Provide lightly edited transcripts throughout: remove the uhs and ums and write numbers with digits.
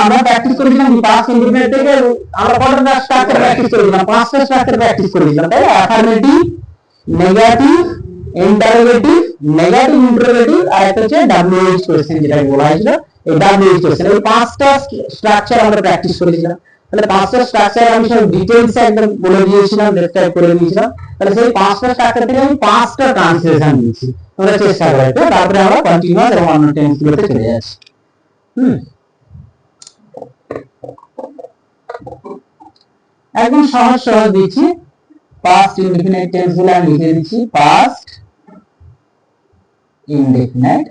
আমরা প্র্যাকটিস করেছিলাম past indefinite থেকে আমরা কতটা স্ট্রাকচার প্র্যাকটিস করেছিলাম, পাঁচটা স্ট্রাকচার প্র্যাকটিস করেছিলাম, তাই না? Affirmative, negative, interrogative, negative interrogative, আর একটা হচ্ছে ডব্লিউএইচ কোশ্চেন যেটা বলা হয়েছিল, এই ডব্লিউএইচ কোশ্চেন। এই পাঁচটা স্ট্রাকচার আমরা প্র্যাকটিস করেছিলাম। তাহলে পাঁচটা স্ট্রাকচার আমি সব ডিটেইলস একদম বলে দিয়েছিলাম, ডেসক্রাইব করে দিয়েছিলাম। তাহলে সেই পাঁচটা স্ট্রাকচার থেকে আমি পাঁচটা ট্রান্সলেশন দিয়েছি, তোমরা চেষ্টা করো। তারপরে আমরা কন্টিনিউয়াস এবং অন্য টেন্স গুলোতে চলে যাচ্ছি। একদম সহজ সহজ দিচ্ছি। পাস্ট ইনডিফিনিট টেন্স গুলো আমি লিখে দিচ্ছি, past indefinite,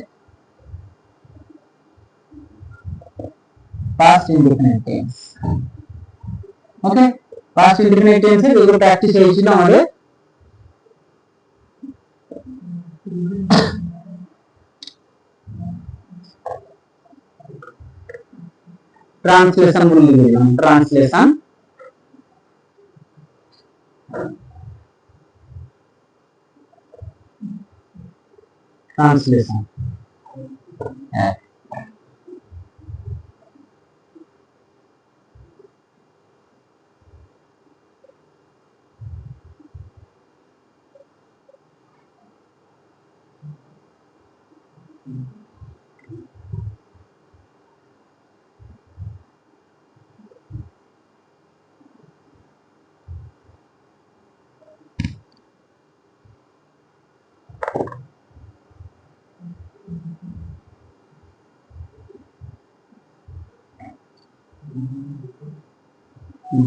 past indefinite tense. Okay, past indefinite tense এর যেগুলো প্র্যাকটিস হয়েছিল আমাদের, ট্রান্সলেশন বলে লিখে দিলাম, ট্রান্সলেশন, ট্রান্সলেশন। হ্যাঁ,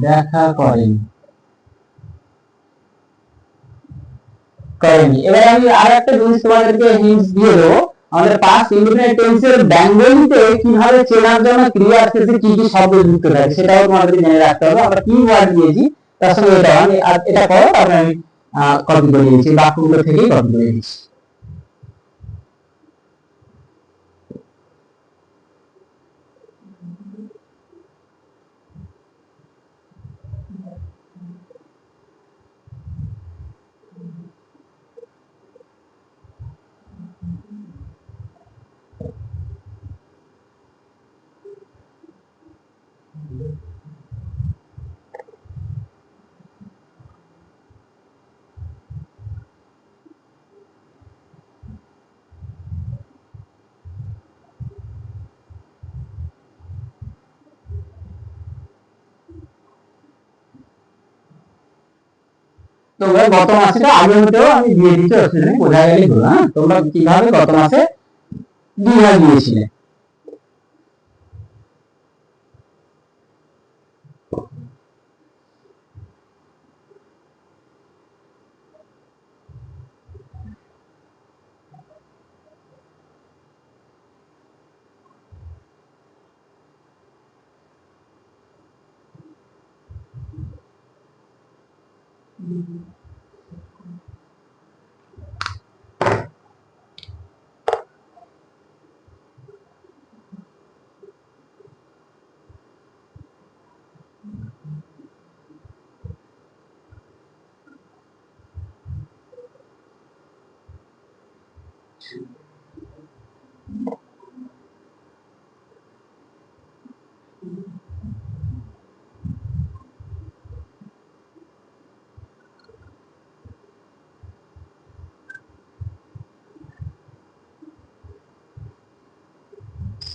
দেখা করেনি। এবার আমি আর একটা জিনিস তোমাদেরকে হিন্টস দিয়ে দেবো, আমাদের পাস্ট ইনডিফিনিট টেন্সের বেঙ্গলিতে কিভাবে চেনার জন্য ক্রিয়ার শেষে কি কি শব্দ যুক্ত থাকে সেটাও তোমাদেরকে জেনে রাখতে হবে। আমরা কি ওয়ার্ড দিয়েছি তার সঙ্গে এটা আমি এটা করো, তারপরে আমি কপি করে দিয়েছি, বাক্যগুলো থেকেই কপি করে দিয়েছি। তোমরা গত মাসেটা আগে হতেও আমি দিয়ে দিতে অসুবিধা নেই, বোঝা গেলেই হলো। হ্যাঁ, তোমরা কিভাবে গত মাসে 2 দিয়েছিলে।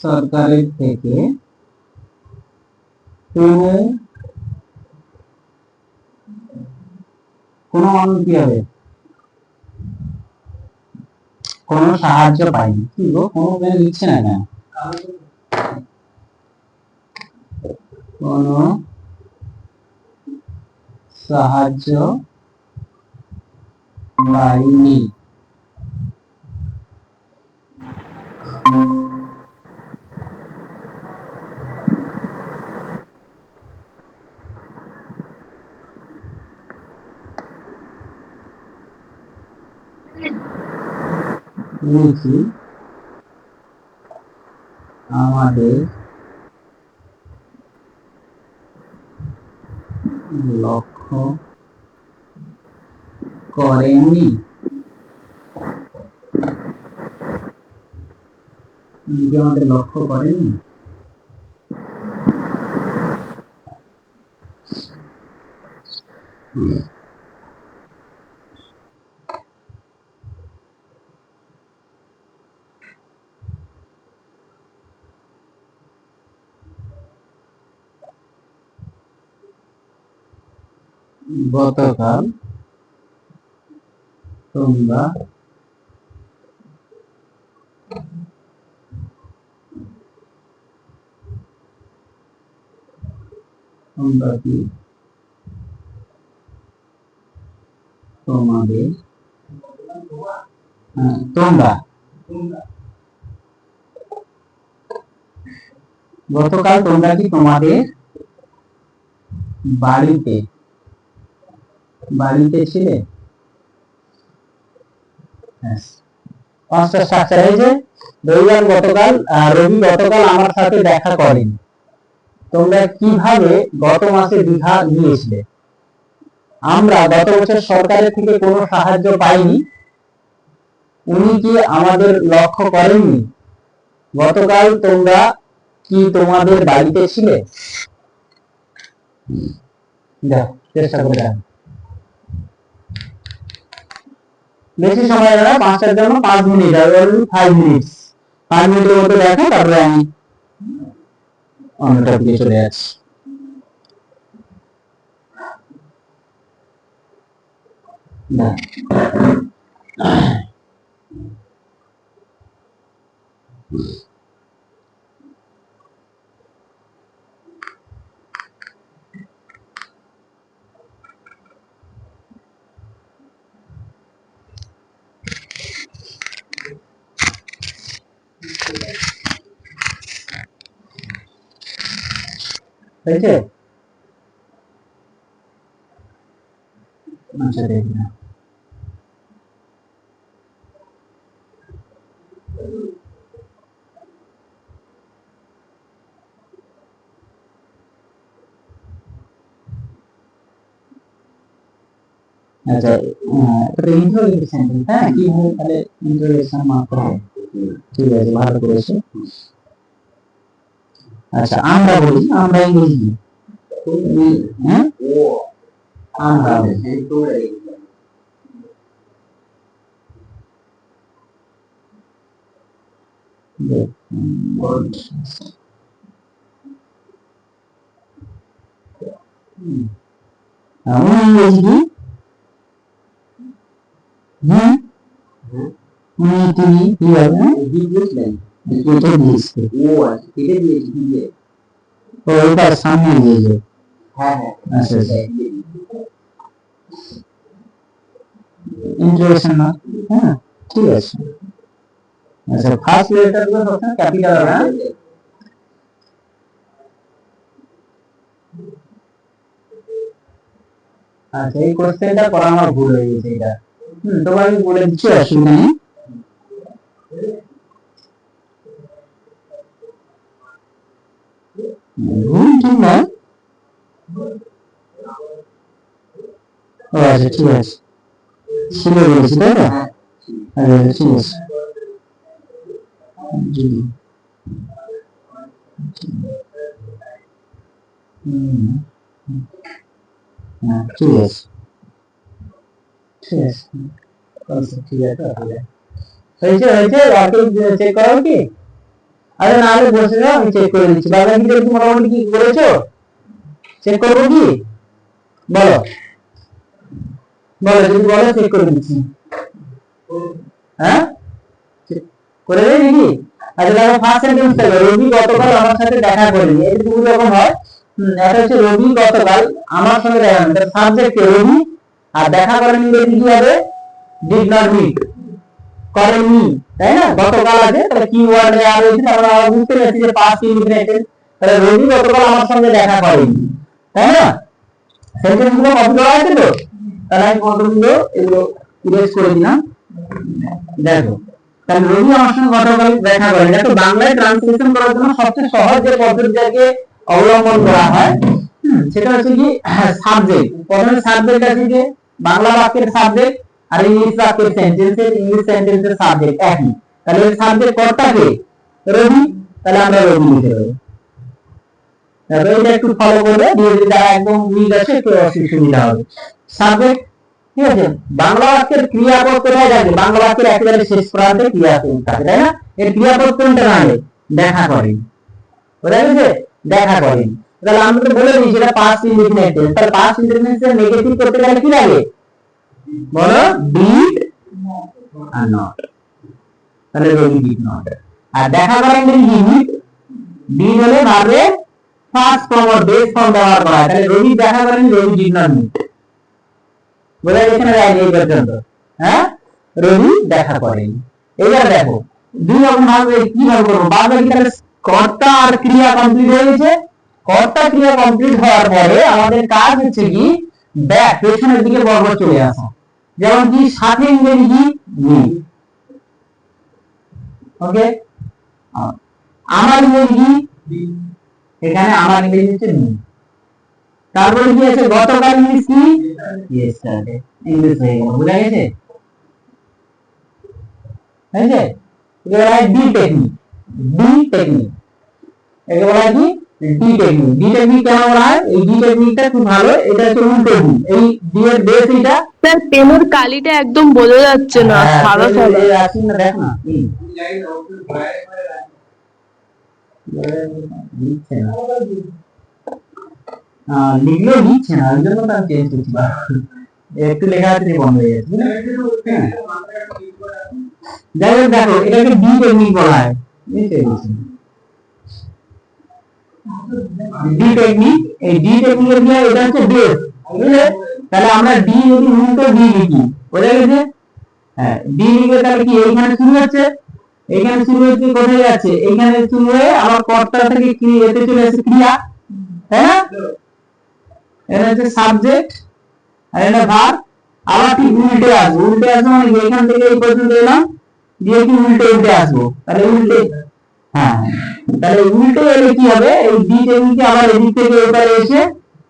সরকারের থেকে কোনো মানুষ কি হবে, কোনো সাহায্য পাইনি। কি গো, কোনো পেন লিখছে না কেন? কোনো সাহায্য পাইনি। লিখি আমাদের লক্ষ্য করেননি, আমাদের লক্ষ্য করেননি। গতকাল তোমরা কি তোমাদের তোমরা গতকাল তোমরা কি তোমাদের বাড়িতে ছিলে? পাঁচটা স্ট্রাকচার এই যে রবি গতকাল আমার সাথে দেখা করেন। তোমরা কিভাবে গত মাসে দীঘা গিয়েছিলে? আমরা গত বছর সরকারের থেকে কোনো সাহায্য পাইনি। উনি কি আমাদের লক্ষ্য করেননি? গতকাল তোমরা কি তোমাদের বাড়িতে ছিলে? চেষ্টা করে দেখ। বেশি সময় লাগবে, 5টার জন্য 5 মিনিট, আর অলরেডি 5 মিনিট। 5 মিনিটের মধ্যে দেখো, তারপরে আমি অন্য টপিকে চলে যাচ্ছি। হয়েছে? আচ্ছা দেখি না। আচ্ছা, এটা ইন্টারোগেশন সেন্টেন্স, হ্যাঁ, কি হবে তাহলে ইন্টারোগেশন মার্ক হবে। ঠিক আছে, ভালো করেছো। আচ্ছা, আমরা বলি, আমরা ইংরেজি, হ্যাঁ, আমরা আমরা ইংরেজি কি তুমি কি হবে? এটা দিয়েছে, ওটা সামনে দিয়েছে। আচ্ছা ইন্ট্রোডাকশন না, হ্যাঁ ঠিক আছে। আচ্ছা, ফার্স্ট লেটার গুলো সবসময় ক্যাপিটাল হবে, হ্যাঁ। আচ্ছা, এই কোশ্চেনটা করা আমার ভুল হয়ে গেছে। এটা তোমার আমি বলে দিচ্ছি, অসুবিধা নেই। ভুল ঠিক না? ও আচ্ছা, ঠিক আছে, ছিল বলেছি তাই না? আচ্ছা ঠিক আছে, ঠিক আছে, ঠিক আছে, ঠিক আছে। হয়েছে হয়েছে, চেক করো কি? আরে না হলে বসে যাও, আমি চেক করে দিচ্ছি। বাবা কি দেখি মোটামুটি কি করেছো? চেক করবো কি? বলো বলো, যদি বলো চেক করে দিচ্ছি। হ্যাঁ, করে দেয় নাকি? আচ্ছা দেখো, ফার্স্ট সেন্টেন্স দেখো, রবি গতকাল আমার সাথে দেখা করেনি। এটা দুই রকম হয়। এটা হচ্ছে রবি গতকাল আমার সঙ্গে দেখা করেনি, সাবজেক্ট কে রবি, আর দেখা করেনি ইংরেজি কি হবে? ডিড নট মিট, করেননি, তাই না? গতকাল আছে, তাহলে কি ওয়ার্ড আর রয়েছে, আমরা বুঝতে পারছি যে পাস্ট ইনডিফিনিট। তাহলে রবি গতকাল আমার সঙ্গে দেখা করেনি, তাই না? সেন্টেন্স গুলো কপি করা আছে তো, তাহলে আমি কতগুলো এগুলো ইরেজ করে দিলাম। দেখো, তাহলে রবি আমার সঙ্গে গতকাল দেখা করেনি। দেখো, বাংলায় ট্রান্সলেশন করার জন্য সবচেয়ে সহজ যে পদ্ধতিটাকে অবলম্বন করা হয়, সেটা হচ্ছে কি সাবজেক্ট। প্রথমে সাবজেক্ট আছে যে বাংলা বাক্যের সাবজেক্ট, আর ইংলিশ বাক্যের সেন্টেন্সের ইংলিশ সেন্টেন্সের সাবজেক্ট একই। তাহলে এর সাবজেক্ট কর্তাকে রবি, তাহলে আমরা রবি লিখে দেবো। তাহলে এটা একটু ফলো করবে, দিয়ে যদি যারা একদম উইক আছে একটু সুবিধা হবে। সাবজেক্ট, ঠিক আছে। বাংলা বাক্যের ক্রিয়াপদ কোথায় থাকে? বাংলা বাক্যের একেবারে শেষ প্রান্তে ক্রিয়াপদ থাকে, তাই না? এর ক্রিয়াপদ কোনটা থাকে? দেখা করেন, বোঝা গেছে? দেখা করেন। তাহলে আমরা তো বলে দিই যেটা পাস্ট ইনডিফিনিট টেন্স। তাহলে পাস্ট ইনডিফিনিট টেন্স নেগেটিভ করতে গেলে কি লাগে? বলো, ডিড আর নট। তাহলে রবি ডিড নট। আর দেখা করেন ডিড, ডিড হলে ভার্বে first form or base form ব্যবহার করা হয়। তাহলে রবি দেখা করেন, রবি ডিড নট মিট। বোঝা গেছে না এই পর্যন্ত? হ্যাঁ, রবি দেখা করেন। এবার দেখো দুই রকম ভাবে কিভাবে করবো। বাদ বাকি তাহলে কর্তা আর ক্রিয়া কমপ্লিট হয়ে গেছে। কর্তা ক্রিয়া কমপ্লিট হওয়ার পরে আমাদের কাজ হচ্ছে কি, ব্যাক পেছনের দিকে বর্বর চলে আসা। যেমন কি সাথে ইংরেজি কি মি, ওকে। আমার ইংরেজি কি, এখানে আমার ইংরেজি হচ্ছে মি। তারপরে কি আছে? গতকাল ইংলিশ কি, ইয়েস্টারডে। ইংলিশ হয়ে গেল, বুঝা গেছে? হয়েছে? এটা বলা হয় ডি টেকনিক। ডি টেকনিক একে বলা হয় কি, ডি টেকনিক। ডি টেকনিক কেন বলা হয়? এই ডি টেকনিকটা খুব ভালো। এটা হচ্ছে উল্টো ডি। এই ডি এর বেস এটা। স্যার পেনের কালিটা একদম বোঝা যাচ্ছে না, সাদা সাদা। আসুন না, দেখ না লিখছে না, লিখলেও লিখছে না, ওই জন্য তার চেঞ্জ করছি। একটু লেখা আছে বন্ধ হয়ে গেছে। যাই হোক, দেখো এটাকে ডি টেকনিক বলা হয়। ডি টেকনিক, এই ডি টেকনিকের দিয়ে এটা হচ্ছে বেস, বুঝলে? তাহলে আমরা ডি যদি উল্টো ডি লিখি, বোঝা গেছে? হ্যাঁ, ডি লিখে তাহলে কি এইখানে শুরু হচ্ছে, এইখানে শুরু হচ্ছে, কোথায় যাচ্ছে? এইখানে শুরু হয়ে আবার কর্তা থেকে কি এতে চলে আসে ক্রিয়া, তাই না? এটা হচ্ছে সাবজেক্ট আর এটা ভার্ব। আবার ঠিক উল্টে আসবো। উল্টে আসবো মানে এখান থেকে এই পর্যন্ত এলাম, দিয়ে কি উল্টে উল্টে আসবো। তাহলে উল্টে, হ্যাঁ, তাহলে উল্টে এলে কি হবে? এই ডি টেকনিকে আবার এদিক থেকে এবারে এসে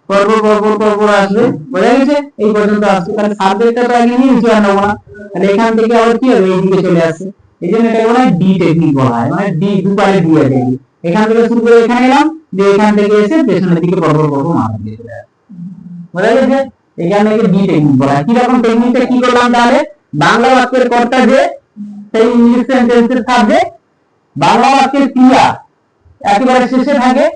পরপর পরপর পরপর আসবে, বোঝা গেছে? এই পর্যন্ত আসবে। তাহলে সাবজেক্টটা তো আগে নিয়ে নিচে আনবো না, তাহলে এখান থেকে আবার কি হবে? এইদিকে চলে আসে। এই জন্য এটা বলা হয় ডি টেকনিক বলা হয়। মানে ডি দুপারে ডি আছে, এখান থেকে শুরু করে এখানে এলাম, দিয়ে এখান থেকে এসে পেছনের দিকে পরপর পরপর মাথা দিয়ে চলে আসে, বোঝা গেছে? এখানে ডি টেকনিক বলা হয়। কিরকম টেকনিকটা কি করলাম তাহলে? বাংলা বাক্যের কর্তা যে, সেই ইংলিশ সেন্টেন্সের সাবজেক্ট, বাংলা বাক্যের ক্রিয়া একেবারে শেষে থাকে,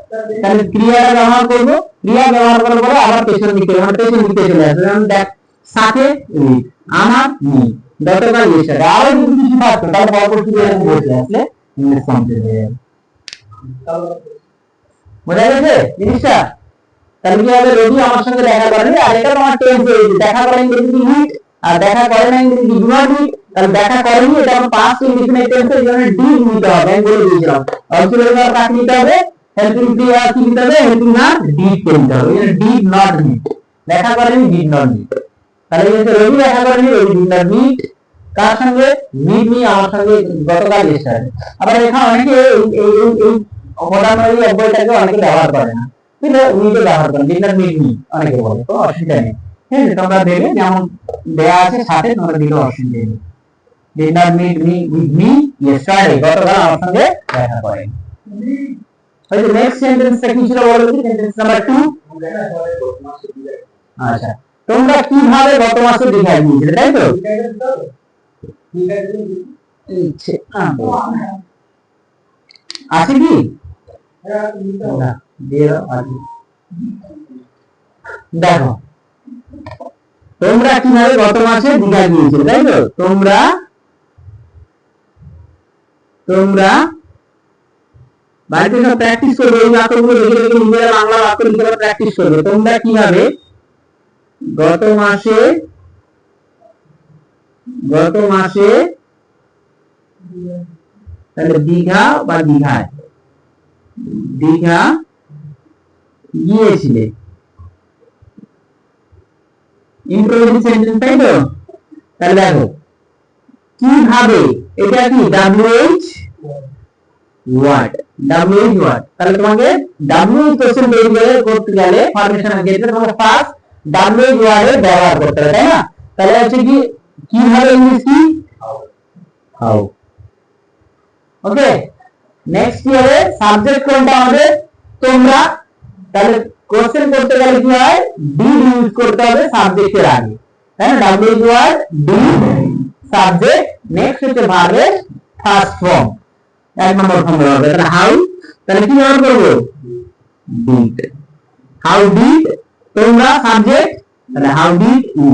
তাহলে ক্রিয়াটা ব্যবহার করব। ক্রিয়া ব্যবহার করার পরে আবার পেছন দিকে, মানে পেছন দিকে চলে আসবে। যেমন দেখ, সাথে আমার মি, গতকাল ইয়েস্টারডে। আরো যদি কিছু থাকতো তাহলে পরপর শুরু এরকম বসে আসলে ইংলিশ কমপ্লিট হয়ে যাবে। বোঝা গেছে জিনিসটা? তাহলে কি হবে? রবি আমার সঙ্গে দেখা করেনি, আর এটা তোমার টেন্স হয়ে গেছে। দেখা করেন ইংরেজি মিট, আর দেখা করে না ইংরেজি ডু নট মিট। তাহলে দেখা করেনি এটা আমার পাস্ট ইনডিফিনিট টেন্স এর জন্য ডিড নিতে হবে। আমি বলে দিয়েছিলাম অক্সিলারি ভার্ব কাকে নিতে হবে? হেল্পিং ক্রিয়া কি নিতে হবে? হেল্পিং নাউন ডিড কে নিতে হবে। এটা ডিড নট মিট, দেখা করেনি ডিড নট মিট। তাহলে এই যে রবি দেখা করেনি, রবি ডিড নট মিট কার সঙ্গে? মিট মি, আমার সঙ্গে গতকাল ইয়েস্টারডে। আবার এখানে অনেকে এই অবদানকারী অব্যয়টাকে অনেকে ব্যবহার করে না, কিন্তু মিটে ব্যবহার করেন, ডিড নট মিট মি অনেকে বলে, তো অসুবিধা নেই। ঠিক আছে, তোমরা দেবে যেমন দেয়া আছে সাথে, তোমরা দিলে অসুবিধা নেই। did not meet me with me yesterday, গতকাল আমার সঙ্গে দেখা করেন। ওই যে নেক্সট সেন্টেন্সটা কি ছিল বলো দেখি, সেন্টেন্স নাম্বার 2। আচ্ছা, তোমরা কিভাবে গত মাসে দেখা গিয়েছিলে, তাই তো? আছে কি? দেখো, তোমরা কিভাবে গত মাসে দীঘা গিয়েছিলে, তাই তো? তোমরা বাড়িতে সব প্র্যাকটিস করবে, এই বাক্যগুলো দেখে দেখে নিজেরা বাংলা বাক্য লিখে প্র্যাকটিস করবে। তোমরা কিভাবে গত মাসে তাহলে দীঘা বা দীঘা গিয়েছিলে, ইন্ট্রোগেটিভ সেন্টেন্স, তাই তো? তাহলে দেখো কিভাবে, এটা কি WH ওয়ার্ড, WH ওয়ার্ড। তাহলে তোমাকে WH কোশ্চেন তৈরি করতে গেলে ফরমেশনের ক্ষেত্রে তোমাকে ফার্স্ট WH ওয়ার্ডের ব্যবহার করতে হবে, তাই না? তাহলে হচ্ছে কি কিভাবে ইংলিশ কি হাউ। ওকে, নেক্সট কি হবে? সাবজেক্ট কোনটা আমাদের? তোমরা। তাহলে কোশ্চেন করতে গেলে কি হয়, ডিড ইউজ করতে হবে সাবজেক্টের আগে, তাই না? W word did subject, next হচ্ছে ভার্বের ফার্স্ট ফর্ম, এক নম্বর ফর্ম হবে। তাহলে হাউ, তাহলে কি ব্যবহার করব, ডিড। হাউ ডিড তোমরা সাবজেক্ট, তাহলে how did you,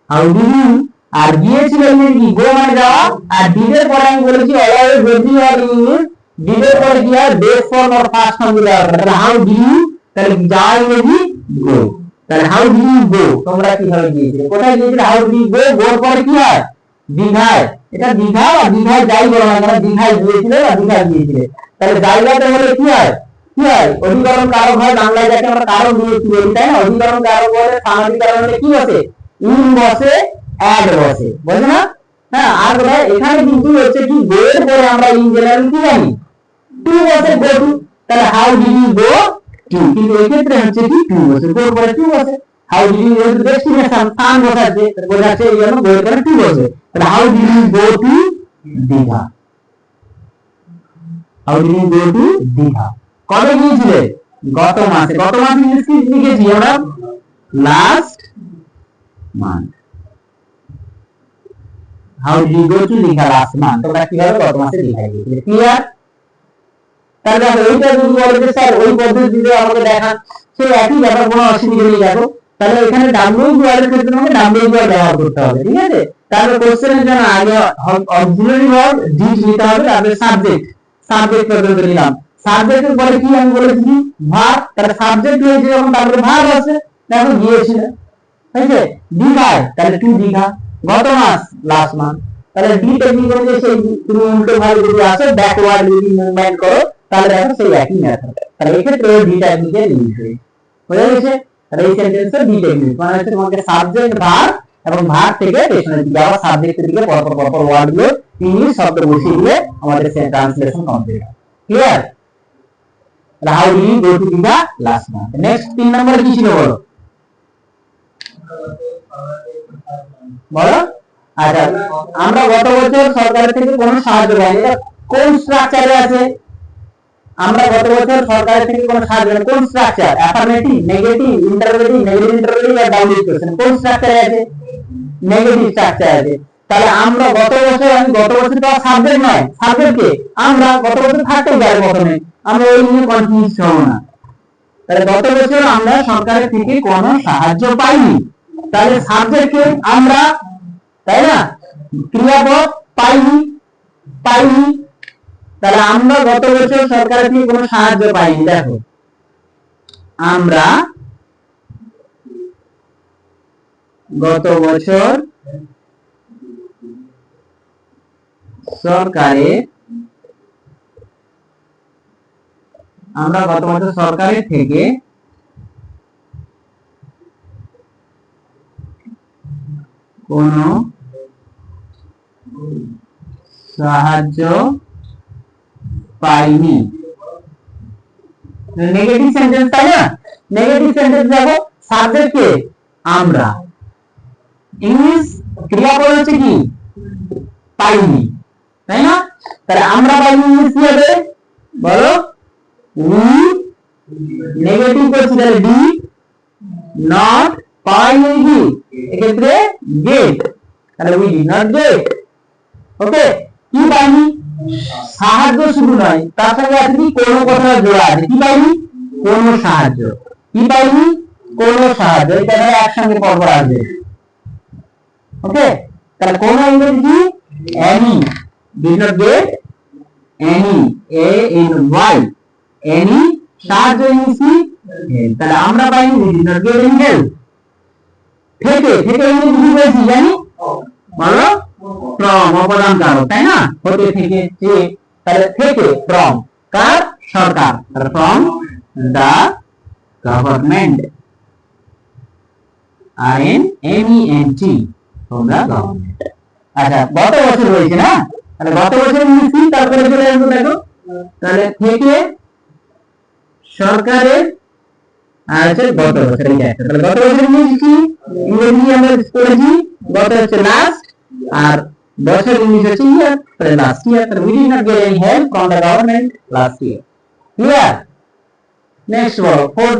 how did you. আর গিয়েছিল কি, গো মানে যাওয়া, আর ডিড এর পরে আমি বলেছি অলওয়েজ যদি আর ইংলিশ, ডিড এর পরে কি হয়, বেস ফর্ম আর ফার্স্ট ফর্ম দেওয়া হবে। তাহলে হাউ ডু ইউ, তাহলে যাওয়া ইংরেজি গো, তাহলে হাউ ডু ইউ গো, তোমরা কিভাবে গিয়েছিলে, কোথায় গিয়েছিলে, হাউ ডু ইউ গো, গোর পরে কি হয়, দীঘায়। এটা দীঘা বা দীঘায় যাই বলো না কেন, দীঘায় গিয়েছিলে বা দীঘায় গিয়েছিলে। তাহলে জায়গাতে হলে কি হয়, কি হয়, অধিকরণ কারক হয়, বাংলায় যাকে আমরা কারক দিয়েছি বলি, তাই না? অধিকরণ কারক বলে সামাজিকরণ হলে কি বসে, ইন বসে, অ্যাড বসে, বুঝলে না? হ্যাঁ, আর এখানে কিন্তু হচ্ছে কি, গো এর পরে আমরা ইন জেনারেল কি জানি, টু বসে, গো টু। তাহলে how did you go to, কিন্তু এই ক্ষেত্রে হচ্ছে কি টু বসে, গোর পরে টু বসে। হাউ ডিড ইউ এর ডেস্টিনেশন স্থান বসাচ্ছে, বোঝাচ্ছে এই জন্য গোর পরে টু বসে। তাহলে how did you go to Digha, how did you go to Digha, কবে গিয়েছিলে, গত মাসে। গত মাসে ইংলিশ কি লিখেছি আমরা, last month. How did you go to Digha last month, তোমরা কিভাবে গত মাসে দীঘা গিয়েছিলে, ক্লিয়ার? তাহলে এইটা যদি বলে যে স্যার ওই পদ্ধতিতে আমাকে দেখান, সেই একই ব্যাপার, কোনো অসুবিধা নেই। দেখো, তাহলে এখানে ডাব্লিউ ওয়ার্ডের ক্ষেত্রে আমাকে ডাব্লিউ ওয়ার্ড ব্যবহার করতে হবে, ঠিক আছে? তাহলে কোশ্চেনের জন্য আগে অক্সিলারি ভার্ব ডিড নিতে হবে, তারপরে সাবজেক্ট, সাবজেক্ট পর্যন্ত নিলাম। সাবজেক্টের পরে কি আমি বলেছি, ভার্ব, তাহলে সাবজেক্ট হয়েছে যখন তারপরে ভার্ব আছে, দেখো গিয়েছিল, ঠিক আছে? দীঘায়, তাহলে টু দীঘা, গত মাস লাস্ট মান্থ। তাহলে ডি টেকনিক অনুযায়ী সেই তুমি উল্টো ভাবে যদি আসো, ব্যাকওয়ার্ড যদি মুভমেন্ট করো, তাহলে দেখো সেই একই মেথড। তাহলে এই ক্ষেত্রে ডি টেকনিকের ইউজ হয়, বুঝা গেছে? তাহলে এই সেন্টেন্সে ডি টেকনিক মানে হচ্ছে তোমাকে সাবজেক্ট ভার্ব এবং ভার্ব থেকে পেছনের দিকে আবার সাবজেক্টের দিকে পরপর পরপর ওয়ার্ডগুলো ইংলিশ শব্দ বসিয়ে দিলে আমাদের ট্রান্সলেশন কমপ্লিট হয়, ক্লিয়ার? তাহলে how do you go to Digha last month. Next 3 নম্বরে কি ছিল বলো, বলো। আচ্ছা, আমরা গত বছর সরকারের থেকে কোনো সাহায্য পাইনি, এটা কোন স্ট্রাকচারে আছে, আমরা গত বছর সরকারের থেকে কোনো সাহায্য পাইনি, কোন structure, affirmative, negative, interrogative, negative interrogative আর ডাব্লিউ কোশ্চেন, কোন স্ট্রাকচারে আছে, নেগেটিভ স্ট্রাকচার আছে। তাহলে আমরা গত বছর, আমি গত বছর তো সাবজেক্ট নয়, সাবজেক্ট কে, আমরা গত বছর থাকতে পারে প্রথমে, আমরা ওই নিয়ে কনফিউজ হব না। তাহলে গত বছর আমরা সরকারের থেকে কোনো সাহায্য পাইনি, তাহলে সাবজেক্টকে আমরা, তাই না, ক্রিয়াপদ পাইনি, পাইনি। তাহলে আমরা গত বছর সরকারের থেকে কোনো সাহায্য পাইনি, দেখো আমরা গত বছর সরকারের, আমরা গত বছর সরকারের থেকে কোনো সাহায্য পাইনি, নেগেটিভ সেন্টেন্স, তাই না? নেগেটিভ সেন্টেন্স দেখো, সাবজেক্ট কে, আমরা, ইংলিশ ক্রিয়াপদ হচ্ছে কি, পাইনি, তাই না? তাহলে আমরা পাইনি ইংলিশ কি হবে বলো, উই, নেগেটিভ করছি, তাহলে ডি নট, পাইনি কি, এক্ষেত্রে গেট, তাহলে উই ডিড নট গেট, ওকে? কি পাইনি, সাহায্য শুধু নয়, তার সঙ্গে আছে কি, কোনো কথা জোড়া আছে, কি পাইনি, কোনো সাহায্য, কি পাইনি, কোনো সাহায্য, এটা একসঙ্গে পরপর আসবে, ওকে? তাহলে কোন ইংরেজি, any, did not get any, A N Y, any, সাহায্য ইংলিশ কি, তাহলে আমরা পাইনি, we did not get any help. থেকে, থেকে ইংরেজি কি বলছি জানি, বলো, ফ্রম, অপদান কারক, তাই না? হতে থেকে, যে, তাহলে থেকে, ফ্রম, কার, সরকার, তাহলে from the government, R N M E N T, from the government. আচ্ছা, গত বছর হয়েছে না, তাহলে গত বছর ইংলিশ কি, তারপরে চলে আসবো, দেখো, তাহলে থেকে সরকারের, আর হচ্ছে গত বছর, এই একটা, তাহলে গত বছর ইংলিশ কি, ইংরেজি আমরা পড়েছি, গত হচ্ছে লাস্ট, আর বছর ইংলিশ হচ্ছে ইয়ার, তাহলে লাস্ট ইয়ার, তাহলে we did not get any help from the government last year, clear? Next বলো, 4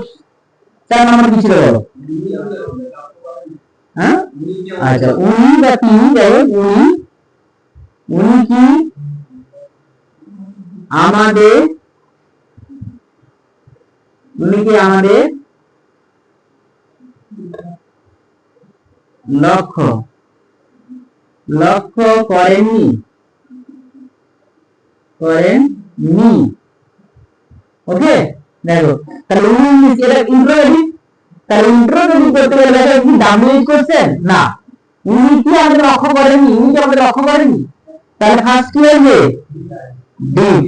4 নম্বর কি ছিল বলো? হ্যাঁ, আচ্ছা উনি বা তিনি, যাই হোক, উনি কি আমাদের লক্ষ্য করেননি। ওকে, দেখো তাহলে উনি এটা ইন্ট্রোগেটিভ, তাহলে ইন্ট্রোগেটিভ করতে গেলে এটা কি ডাব্লিউএইচ কোশ্চেন না, উনি কি আমাদের লক্ষ্য করেননি, উনি কি আমাদের লক্ষ্য করেননি, তাহলে ফার্স্ট কি হবে? ডিড।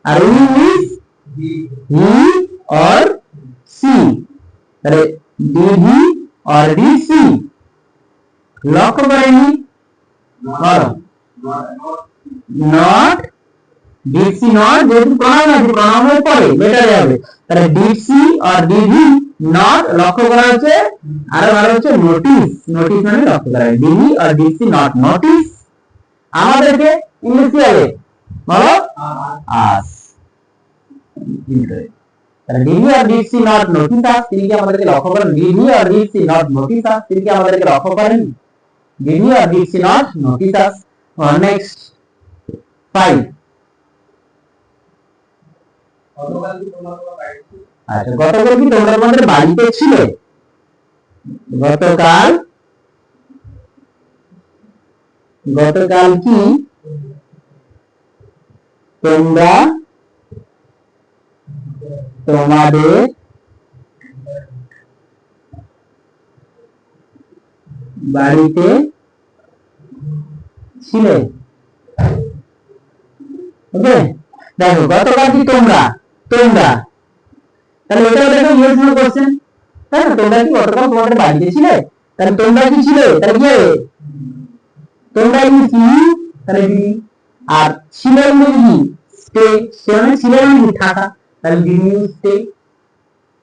আর উনি মিস হি অর সি, তাহলে did he or did she. লক্ষ্য করেননি, নট ডিড সি, নট যেহেতু প্রনাউন আছে, প্রনাউনের পরে লেটার হবে, তাহলে did she or did he not, লক্ষ্য করা হচ্ছে, আরো ভালো হচ্ছে নোটিস, নোটিস মানে লক্ষ্য করা, did he or did she not notice আমাদেরকে, ইংলিশ হবে বলো আস। তাহলে did he or did she not notice us, তিনি কি আমাদেরকে লক্ষ্য করেন? Did he or did she not notice us, তিনি কি আমাদেরকে লক্ষ্য করেন? Did he or did she not notice us. Next 5। আচ্ছা, গতকাল কি তোমরা তোমাদের বাড়িতে ছিলে? গতকাল কি তোমরা তোমাদের বাড়িতে ছিলে? ওকে, দেখো গতকাল কি তোমরা, তাহলে এটাও দেখো ইয়েস নো কোশ্চেন, তাই না? তোমরা কি গতকাল তোমাদের বাড়িতে ছিলে? তাহলে তোমরা কি ছিলে, তাহলে কি হবে? তোমরা ইংলিশ ইউ, তাহলে বি। আর ছিলে ইংলিশ কি স্টে, সে মানে ছিলে মানে থাকা, তাহলে ডি ইউ স্টে।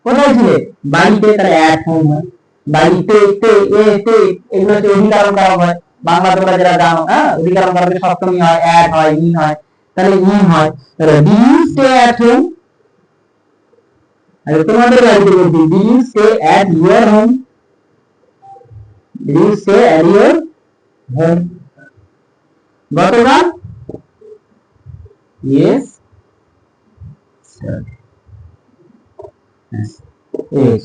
কোথায় ছিলে? বাড়িতে, তাহলে অ্যাট হোম হয়। বাড়িতে তে এ তে এগুলো হচ্ছে অধিকারণ কারক হয়, বাংলা তোমরা যারা জানো, হ্যাঁ, অধিকারণ কারকের সপ্তমী হয়, অ্যাট হয়, ইন হয়, তাহলে ইন হয়। তাহলে do you stay at home, আর তোমাদের বাড়িতে বলছি do you stay at your home, do you stay at your home. গতকাল ইয়েস ইয়েস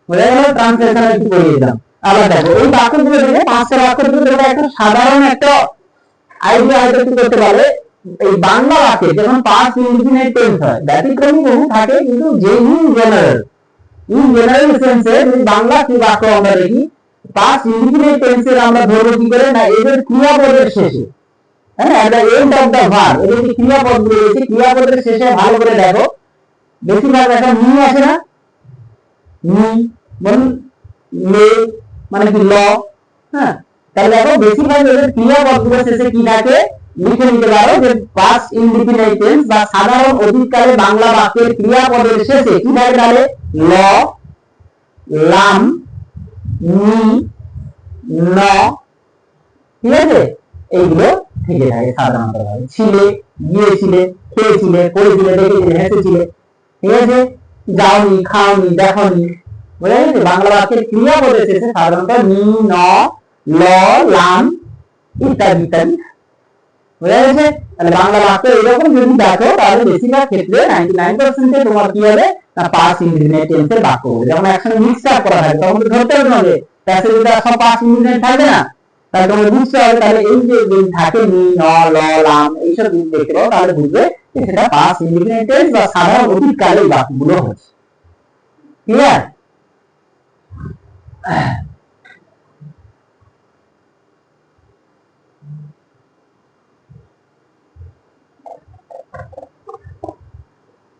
বলে গেল, ট্রান্সলেশন একটু করে দিলাম। আবার দেখো এই বাক্যগুলো থেকে 5টা বাক্য থেকে তোমরা একটা সাধারণ একটা আইডিয়া হয়তো একটু করতে পারবে। এই বাংলা বাক্যে যখন পাস্ট ইনডিফিনিট টেন্স হয়, ব্যতিক্রমী বহু থাকে, কিন্তু যে ইন জেনারেল সেন্সে যদি বাংলা কি বাক্য আমরা দেখি, পাস্ট ইনডিফিনিট টেন্সের আমরা ধরবো কি করে না, এদের ক্রিয়াপদের শেষে, হ্যাঁ, at the end of the verb, এদের যে ক্রিয়াপদগুলো রয়েছে, ক্রিয়াপদের শেষে ভালো করে দেখো, বেশিরভাগ একটা নি আছে না, নি লে মানে কি ল, হ্যাঁ, তাহলে দেখো বেশিরভাগ এদের ক্রিয়াপদগুলো শেষে কি থাকে, লিখে নিতে পারো যে পাস্ট ইনডিফিনিট টেন্স বা সাধারণ অতীতকালে বাংলা বাক্যের ক্রিয়াপদের শেষে কি থাকে, তাহলে ল, লাম, নি, ন, ঠিক আছে, এইগুলো থেকে থাকে সাধারণত ভাবে। ছিলে, গিয়েছিলে, খেয়েছিলে, পড়েছিলে, দেখেছিলে, হেসেছিলে, ঠিক আছে, যাওনি, খাওনি, দেখনি, বুঝা গেছে? বাংলা বাক্যের ক্রিয়াপদের শেষে সাধারণত নি, ন, ল, লাম ইত্যাদি ইত্যাদি, বুঝা গেছে? তাহলে বাংলা বাক্য এরকম যদি দেখো, তাহলে বেশিরভাগ ক্ষেত্রে 99% তোমার কি হবে না, পাস্ট ইনডিফিনিট টেন্সের বাক্য হবে। যখন একসঙ্গে মিক্স আপ করা থাকে তখন ধরতে হবে প্যাসেজটা সব পাস্ট ইনডিফিনিট থাকবে না, তাহলে তোমার বুঝতে হবে, তাহলে এই যে থাকে নি, ন, ল, লাম এইসব জিনিস দেখতে পাবো, তাহলে বুঝবে যে সেটা পাস্ট ইনডিফিনিট টেন্স বা সাধারণ অতীতকালে বাক্যগুলো হচ্ছে। ক্লিয়ার?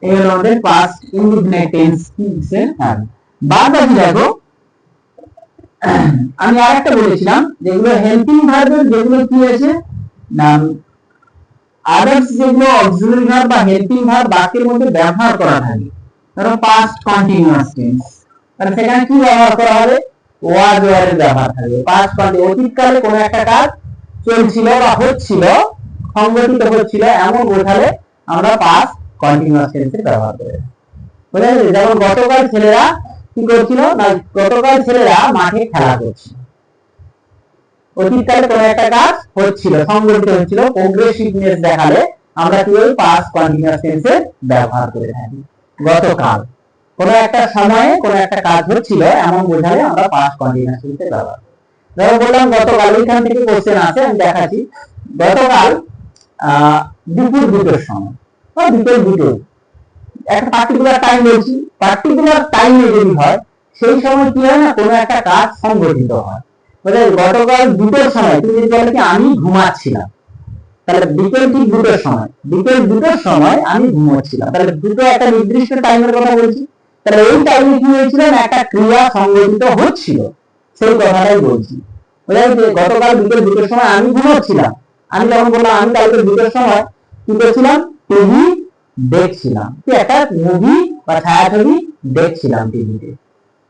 এই হলো আমাদের পাস্ট ইনডিফিনিট টেন্স এর ভার্ব। বাদ বাকি দেখো, আমি আরেকটা বলেছিলাম যেগুলো হেল্পিং ভার্বের, যেগুলো কি আছে না, আদার্স যেগুলো অক্সিলারি ভার্ব বা হেল্পিং ভার্ব বাক্যের মধ্যে ব্যবহার করা থাকে, ধরো পাস্ট কন্টিনিউয়াস টেন্স, তাহলে সেখানে কি ব্যবহার করা হবে, ওয়াজ ওয়ার এর ব্যবহার থাকবে। পাস্ট কন্টিনিউয়াস অতীতকালে কোনো একটা কাজ চলছিল বা হচ্ছিল, সংগঠিত হচ্ছিল, এমন বোঝালে আমরা পাস্ট কন্টিনিউয়াস টেন্সের ব্যবহার করি। বুঝা গেছে? যেমন গতকাল ছেলেরা কি করছিল না, গতকাল ছেলেরা মাঠে খেলা করছিল, অতীতকালে কোনো একটা কাজ হচ্ছিল, সংঘটিত হচ্ছিল, প্রোগ্রেসিভনেস দেখালে আমরা কি ওই পাস্ট কন্টিনিউয়াস টেন্সের ব্যবহার করে থাকি। গতকাল কোনো একটা সময়ে কোনো একটা কাজ হচ্ছিল এমন বোঝালে আমরা পাস্ট কন্টিনিউয়াস টেন্সের ব্যবহার করি। ধরো বললাম গতকাল, ওইখান থেকে কোশ্চেন আছে, আমি দেখাচ্ছি। গতকাল দুপুর 2টোর সময় বা বিকেল 2টো, একটা পার্টিকুলার টাইম বলছি, পার্টিকুলার টাইমে যদি হয় সেই সময় কি হয় না, কোনো একটা কাজ সংঘটিত হয়। বলে গতকাল 2টোর সময় তুমি যদি বলে কি আমি ঘুমাচ্ছিলাম, তাহলে বিকেল ঠিক 2টোর সময়, বিকেল 2টোর সময় আমি ঘুমাচ্ছিলাম, তাহলে দুটো একটা নির্দিষ্ট টাইমের কথা বলছি, তাহলে ওই টাইমে কি হয়েছিল না, একটা ক্রিয়া সংঘটিত হচ্ছিল, সেই কথাটাই বলছি। বুঝা গেছে? গতকাল বিকেল 2টোর সময় আমি ঘুমাচ্ছিলাম, আমি যখন বললাম আমি কালকে 2টোর সময় কি করছিলাম, টিভি দেখছিলাম, কি একটা মুভি বা ছায়াছবি দেখছিলাম টিভিতে,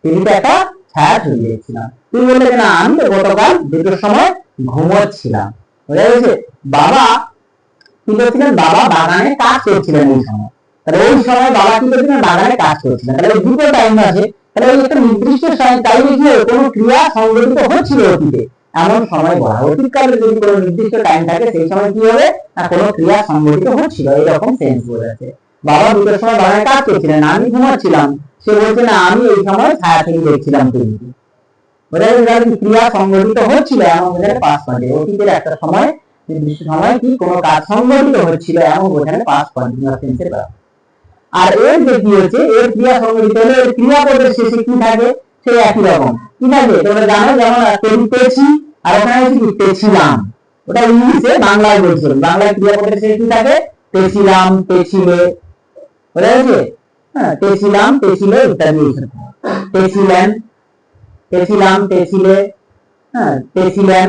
টিভিতে একটা ছায়াছবি দেখছিলাম। তুমি বললে যে না আমি তো গতকাল 2টোর সময় ঘুমোচ্ছিলাম। বুঝা গেছে? বাবা কি করছিলেন, বাবা বাগানে কাজ করছিলেন ওই সময়, তাহলে ওই সময় বাবা কি করছিলেন, বাগানে কাজ করছিলেন, তাহলে ওই দুটো টাইম আছে, তাহলে ওই একটা নির্দিষ্ট টাইমে কি কোনো ক্রিয়া সংঘটিত হচ্ছিল অতীতে, এমন সময় বলা। অতীতকালে যদি কোনো নির্দিষ্ট টাইম থাকে সেই সময় কি হবে না, কোনো ক্রিয়া সংঘটিত হচ্ছিল, এরকম সেন্স বোঝাচ্ছে। বাবা 2টোর সময় বাগানে কাজ করছিলেন, আমি ঘুমাচ্ছিলাম, সে বলছে না আমি ওই সময় ছায়াছবি দেখছিলাম টিভিতে। বোঝা গেছে? ক্রিয়া সংঘটিত হচ্ছিল এমন বোঝালে পাস্ট কন্টিনিউয়াস, অতীতের একটা সময় নির্দিষ্ট সময় কি কোনো কাজ সংঘটিত হচ্ছিল এমন বোঝালে পাস্ট কন্টিনিউয়াস টেন্সের ব্যবহার। আর এর যে কি হচ্ছে, এর ক্রিয়া সংঘটিত হলে এর ক্রিয়াপদের শেষে কি থাকে, সেই একই রকম কি থাকে তোমরা জানো, যেমন পেয়েছি আর ওখানে হচ্ছে কি পেয়েছিলাম, ওটা ইংলিশে, বাংলায় বলছিলাম, বাংলায় ক্রিয়াপদের শেষে কি থাকে, পেয়েছিলাম, পেয়েছিলে। বুঝা গেছে? হ্যাঁ, পেয়েছিলাম, পেয়েছিলে ইত্যাদি, পেয়েছিলেন, পেয়েছিলাম, পেয়েছিলে, হ্যাঁ পেয়েছিলেন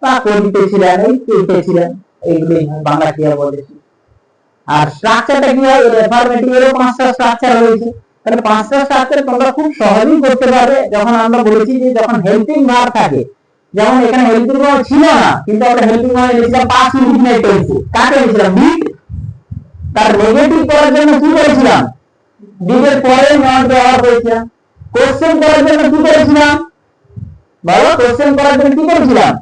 বা পেয়েছিলেন, এই পেয়েছিলেন, এইগুলি বাংলা ক্রিয়া বলে। আর স্ট্রাকচারটা কি হয়, রেফারমেটিভ এরও 5টা স্ট্রাকচার রয়েছে, তাহলে 5টা স্ট্রাকচার তোমরা খুব সহজেই করতে পারবে। যখন আমরা বলেছি যে যখন হেল্পিং ভার্ব থাকে, যেমন এখানে হেল্পিং ভার্ব ছিল না কিন্তু আমরা হেল্পিং ভার্ব লিখলাম পাস্ট ইনডিফিনিট টেন্সে, কাকে লিখলাম, বি, তার নেগেটিভ করার জন্য কি করেছিলাম, বি এর পরে নট ব্যবহার করেছিলাম। কোশ্চেন করার জন্য কি করেছিলাম, বলো কোশ্চেন করার জন্য কি করেছিলাম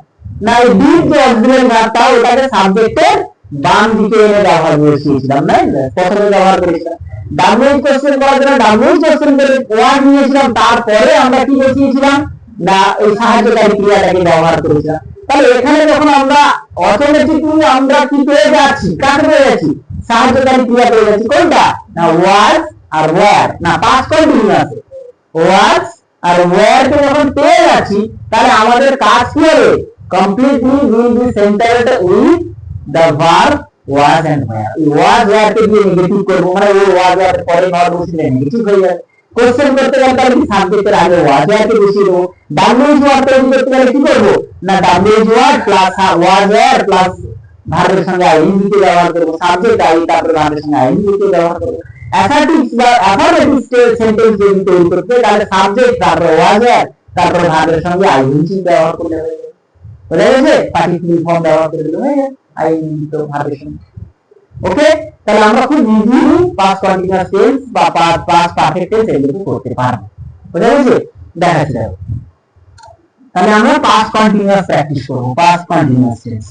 না, এই বি যে অক্সিলারি ভার্বটা ওটাকে সাবজেক্টের বাম দিকে এনে ব্যবহার করেছিলাম, না প্রথমে ব্যবহার করেছিলাম। ডাব্লিউ কোশ্চেন করার জন্য ডাব্লিউ কোশ্চেন করে ওয়ার্ড নিয়েছিলাম, তারপরে আমরা কি বসিয়েছিলাম না এই সাহায্যকারী ক্রিয়াটাকে ব্যবহার করেছিলাম। তাহলে এখানে যখন আমরা অটোমেটিক্যালি আমরা কি পেয়ে যাচ্ছি, কাকে পেয়ে যাচ্ছি, সাহায্যকারী ক্রিয়া পেয়ে যাচ্ছি, কোনটা না ওয়াজ আর ওয়্যার, না পাস্ট কন্টিনিউয়াস ওয়াজ আর ওয়্যার কে যখন পেয়ে যাচ্ছি, তাহলে আমাদের কাজ কি হবে, completely will be centered with the verb was and where। was where কে দিয়ে নেগেটিভ করব, মানে ওই was where পরে নট বসিয়ে নেগেটিভ হয়ে যাবে। কোশ্চেন করতে গেলে তাহলে কি সাবজেক্টের আগে was where কে বসিয়ে দেব। wh word তৈরি করতে গেলে কি করব না wh word plus was where plus ভার্বের সঙ্গে আইএনজি কে ব্যবহার করব, সাবজেক্ট আই তারপর ভার্বের সঙ্গে আইএনজি কে ব্যবহার করব। অ্যাসার্টিভ বা অ্যাফারমেটিভ সেন্টেন্স যদি তৈরি করতে তাহলে সাবজেক্ট তারপর was where তারপর ভার্বের সঙ্গে আইএনজি ব্যবহার করতে হবে। বুঝা গেছে? পার্টিকুলার ফর্ম ব্যবহার করে দিলে হয়ে যাবে আইএনজি তো ভার্বের সঙ্গে। ওকে, তাহলে আমরা খুব ইজিলি পাস্ট কন্টিনিউয়াস টেন্স বা পাস্ট পারফেক্ট টেন্স এগুলো করতে পারবো। বুঝা গেছে? দেখাচ্ছি দেখো, তাহলে আমরা পাস্ট কন্টিনিউয়াস প্র্যাকটিস করব, past continuous tense.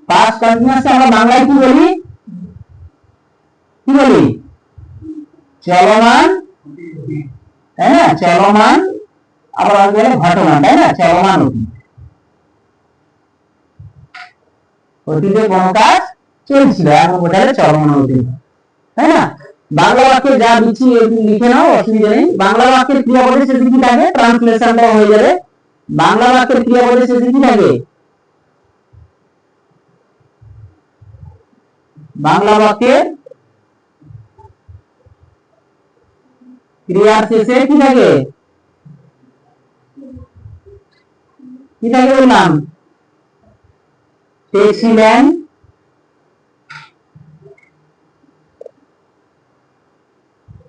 Past continuous আমরা বাংলায় কি বলি, কি বলি, চলমান, তাই না, চলমান, আবার বলে ঘটমান, তাই না, চলমান অতীত, অতীতে কোন কাজ চলছিল এখন বোঝালে চলমান অতীত, তাই না। বাংলা বাক্যে যা দিচ্ছি এগুলো লিখে নাও, অসুবিধা নেই। বাংলা বাক্যের ক্রিয়াপদের শেষে কি থাকে, ট্রান্সলেশনটা হয়ে যাবে। বাংলা বাক্যের ক্রিয়াপদের শেষে কি থাকে, বাংলা বাক্যের ক্রিয়ার শেষে কি থাকে, কি থাকে বললাম, পেয়েছিলেন,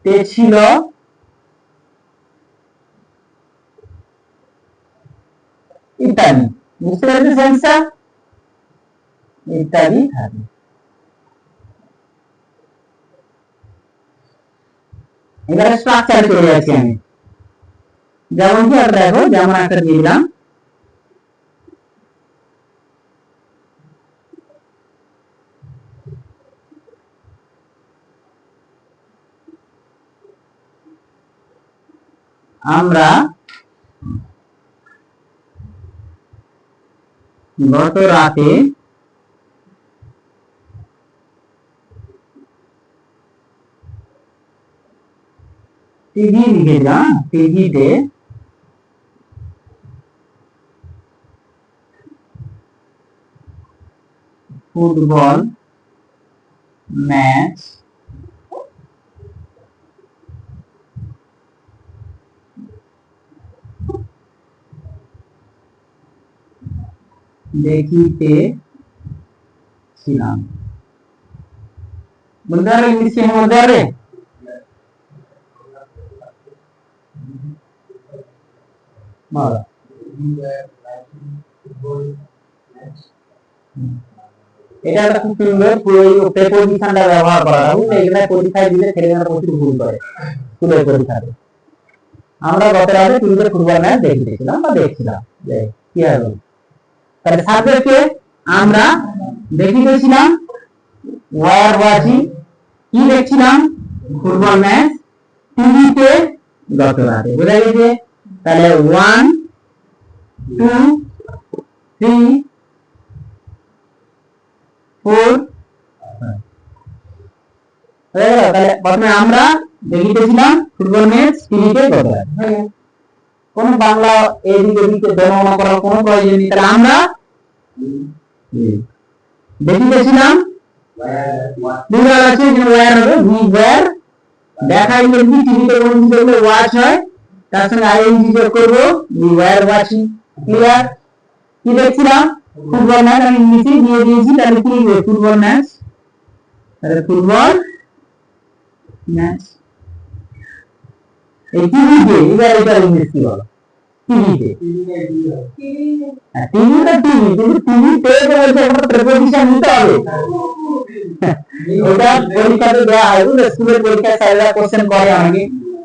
পেয়েছিল, জানি, বুঝতে পেরেছি সেন্সটা ইত্যাদি থাকে। এবারে স্ট্রাকচার চলে যাচ্ছি আমি, যেমন কি আর দেখো, যেমন একটা দিয়ে দিলাম, আমরা গত রাতে টিভি লিখেছিলাম, টিভিতে ফুটবল ম্যাচ দেখিতেছিলাম। বুঝতে পারলে ইংলিশ কি বলতে পারবে? বলো। এটা একটা খুব সুন্দর, পুরো প্রেপোজিশনটা ব্যবহার করা হয়, বুঝলে? এখানে পরীক্ষায় দিলে ছেলেমেয়েরা প্রচুর ভুল করে স্কুলের পরীক্ষাতে। আমরা গত রাতে টিভিতে ফুটবল ম্যাচ দেখতেছিলাম বা দেখছিলাম, কি হবে? তাহলে সাবজেক্টে আমরা দেখিতেছিলাম, ওয়ার ওয়াচিং, কি দেখছিলাম? ফুটবল ম্যাচ টিভিতে গত রাতে। বোঝা গেছে? তাহলে 1 2 3 4 হয়ে গেল। তাহলে প্রথমে আমরা দেখিতেছিলাম ফুটবল ম্যাচ টিভিতে গত রাতে। কোন বাংলা এদিকে ওদিকে বর্ণনা করার কোনো প্রয়োজন নেই। তাহলে আমরা দেখিতেছিলাম, প্লুরাল আছে, এখানে ওয়্যার হবে, উই ওয়্যার। দেখা ইংরেজি, টিভিতে কোন কিছু দেখলে ওয়াচ হয়, তার সঙ্গে আইএনজি যোগ করব, উই ওয়্যার ওয়াচিং। ক্লিয়ার? কি দেখছিলাম? Football match. আমি নিচে দিয়ে দিয়েছি, তাহলে কি লিখবে? Football match. তাহলে ফুটবল ম্যাচ এই টিভিতে, এবার এটা ইংলিশ কি বলো? টিভিতে। টিভিটা টিভি, কিন্তু টিভিতে বলতে একটা প্রেপোজিশন নিতে হবে। ওটা পরীক্ষাতে দেওয়া হয়, বুঝলে? স্কুলের পরীক্ষায় স্যাররা কোশ্চেন করে আমাকে।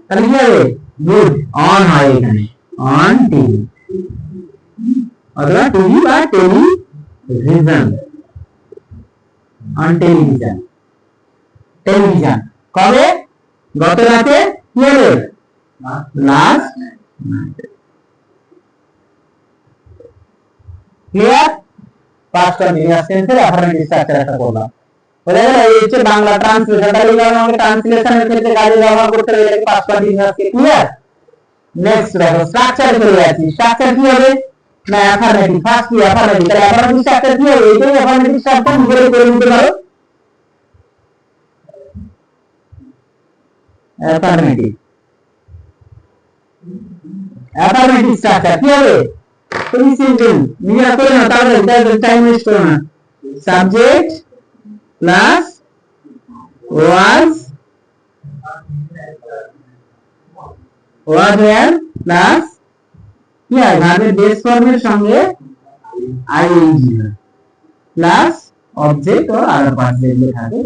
তাহলে কি হবে? গুড, অন হয় এখানে, অন টিভি, অথবা টিভি বা টেলিভিশন, অন টেলিভিশন। টেলিভিশন কবে? গত রাতে। কি হলো? Last night. Clear? Past continuous টেন্সের অ্যাফারমেটিভ স্ট্রাকচার একটা করলাম। বলে গেল এই হচ্ছে বাংলা ট্রান্সলেশন। তাহলে এইভাবে আমাকে ট্রান্সলেশনের ক্ষেত্রে কাজে ব্যবহার করতে হবে, এটাকে পাস্ট কন্টিনিউয়াস কে। ক্লিয়ার? নেক্সট দেখো, স্ট্রাকচার চলে যাচ্ছি। স্ট্রাকচার কি হবে? না অ্যাফারমেটিভ, ফার্স্ট কি অ্যাফারমেটিভ। তাহলে অ্যাফারমেটিভ স্ট্রাকচার কি হবে? এটাই অ্যাফারমেটিভ স্ট্রাকচার, নিজেরাই করে নিতে পারো। অ্যাফারমেটিভ, অ্যাফারমেটিভ স্ট্রাকচার কি হবে? খুবই সিম্পল, নিজেরা করে নাও, তাহলে টাইম ওয়েস্ট করো না। Subject plus was were plus কি হয়? ভার্বের বেস ফর্মের সঙ্গে আইএনজি প্লাস অবজেক্ট ও আদার পার্টস যেগুলো থাকে।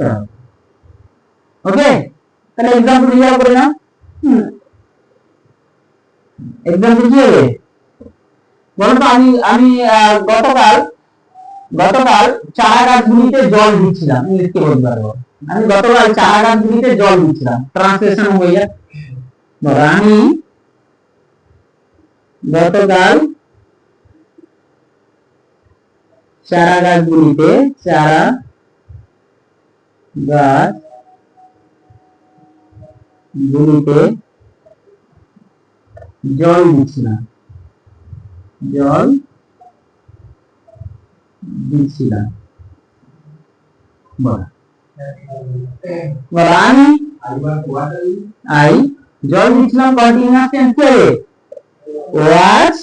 ওকে? তাহলে एग्जांपल লিখা করে নাও। एग्जांपल কি হবে? বলো তো। আমি গতকাল চারা গাছগুলিতে জল দিচ্ছিলাম। ইংলিশ কি বলতে পারবো? আমি গতকাল চারা গাছগুলিতে জল দিচ্ছিলাম। ট্রান্সলেশন হয়ে যায়। বলো, আমি গতকাল চারা গাছগুলিতে জল দিচ্ছিলাম। বলো, আমি জল দিচ্ছিলাম। কন্টিনিউয়াস টেন্স কে ওয়াজ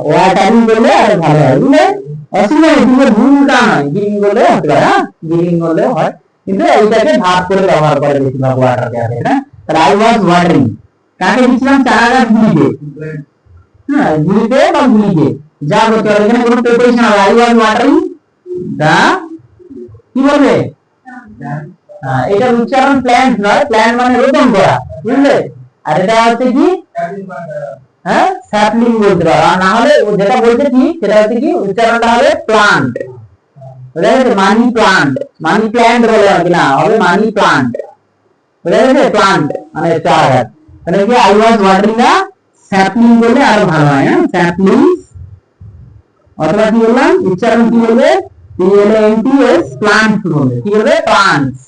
ওয়াটারিং বললে আর ভালো হয়, বুঝলে? অসুবিধা নেই, তুমি ভুলটা নয়, গিভিং বললে হতে পারে। হ্যাঁ, গিভিং বললেও হয়, কিন্তু এইটাকে ভাগ করে ব্যবহার করে বেশিরভাগ ওয়াটার কে আছে না। তাহলে আই ওয়াজ ওয়াটারিং, কাকে দিচ্ছিলাম? চারা গাছগুলিকে। হ্যাঁ, গুলিতে বা গুলিকে যা করতে হবে, এখানে কোনো প্রিপারেশন হবে, আই ওয়াজ ওয়াটারিং দা, কি বলবে, এটা উচ্চারণ প্ল্যান্ট নয়, প্ল্যান্ট মানে রোপণ করা, বুঝলে, আর এটা হচ্ছে কি, হ্যাঁ, স্যাপলিং বলতে পারো, আর না হলে যেটা বলতে কি সেটা হচ্ছে কি উচ্চারণটা হবে প্লান্ট, বুঝা গেছে, মানি প্লান্ট, মানি প্ল্যান্ট বলে আর কি না, হবে মানি প্লান্ট, বুঝা গেছে, প্লান্ট মানে চারা গাছ, তাহলে কি I was watering the sapling বললে আরো ভালো হয়, হ্যাঁ, স্যাপলিং, অথবা কি বললাম উচ্চারণ কি বলবে, PLANTS, প্লান্টস বলবে, কি বলবে, plants,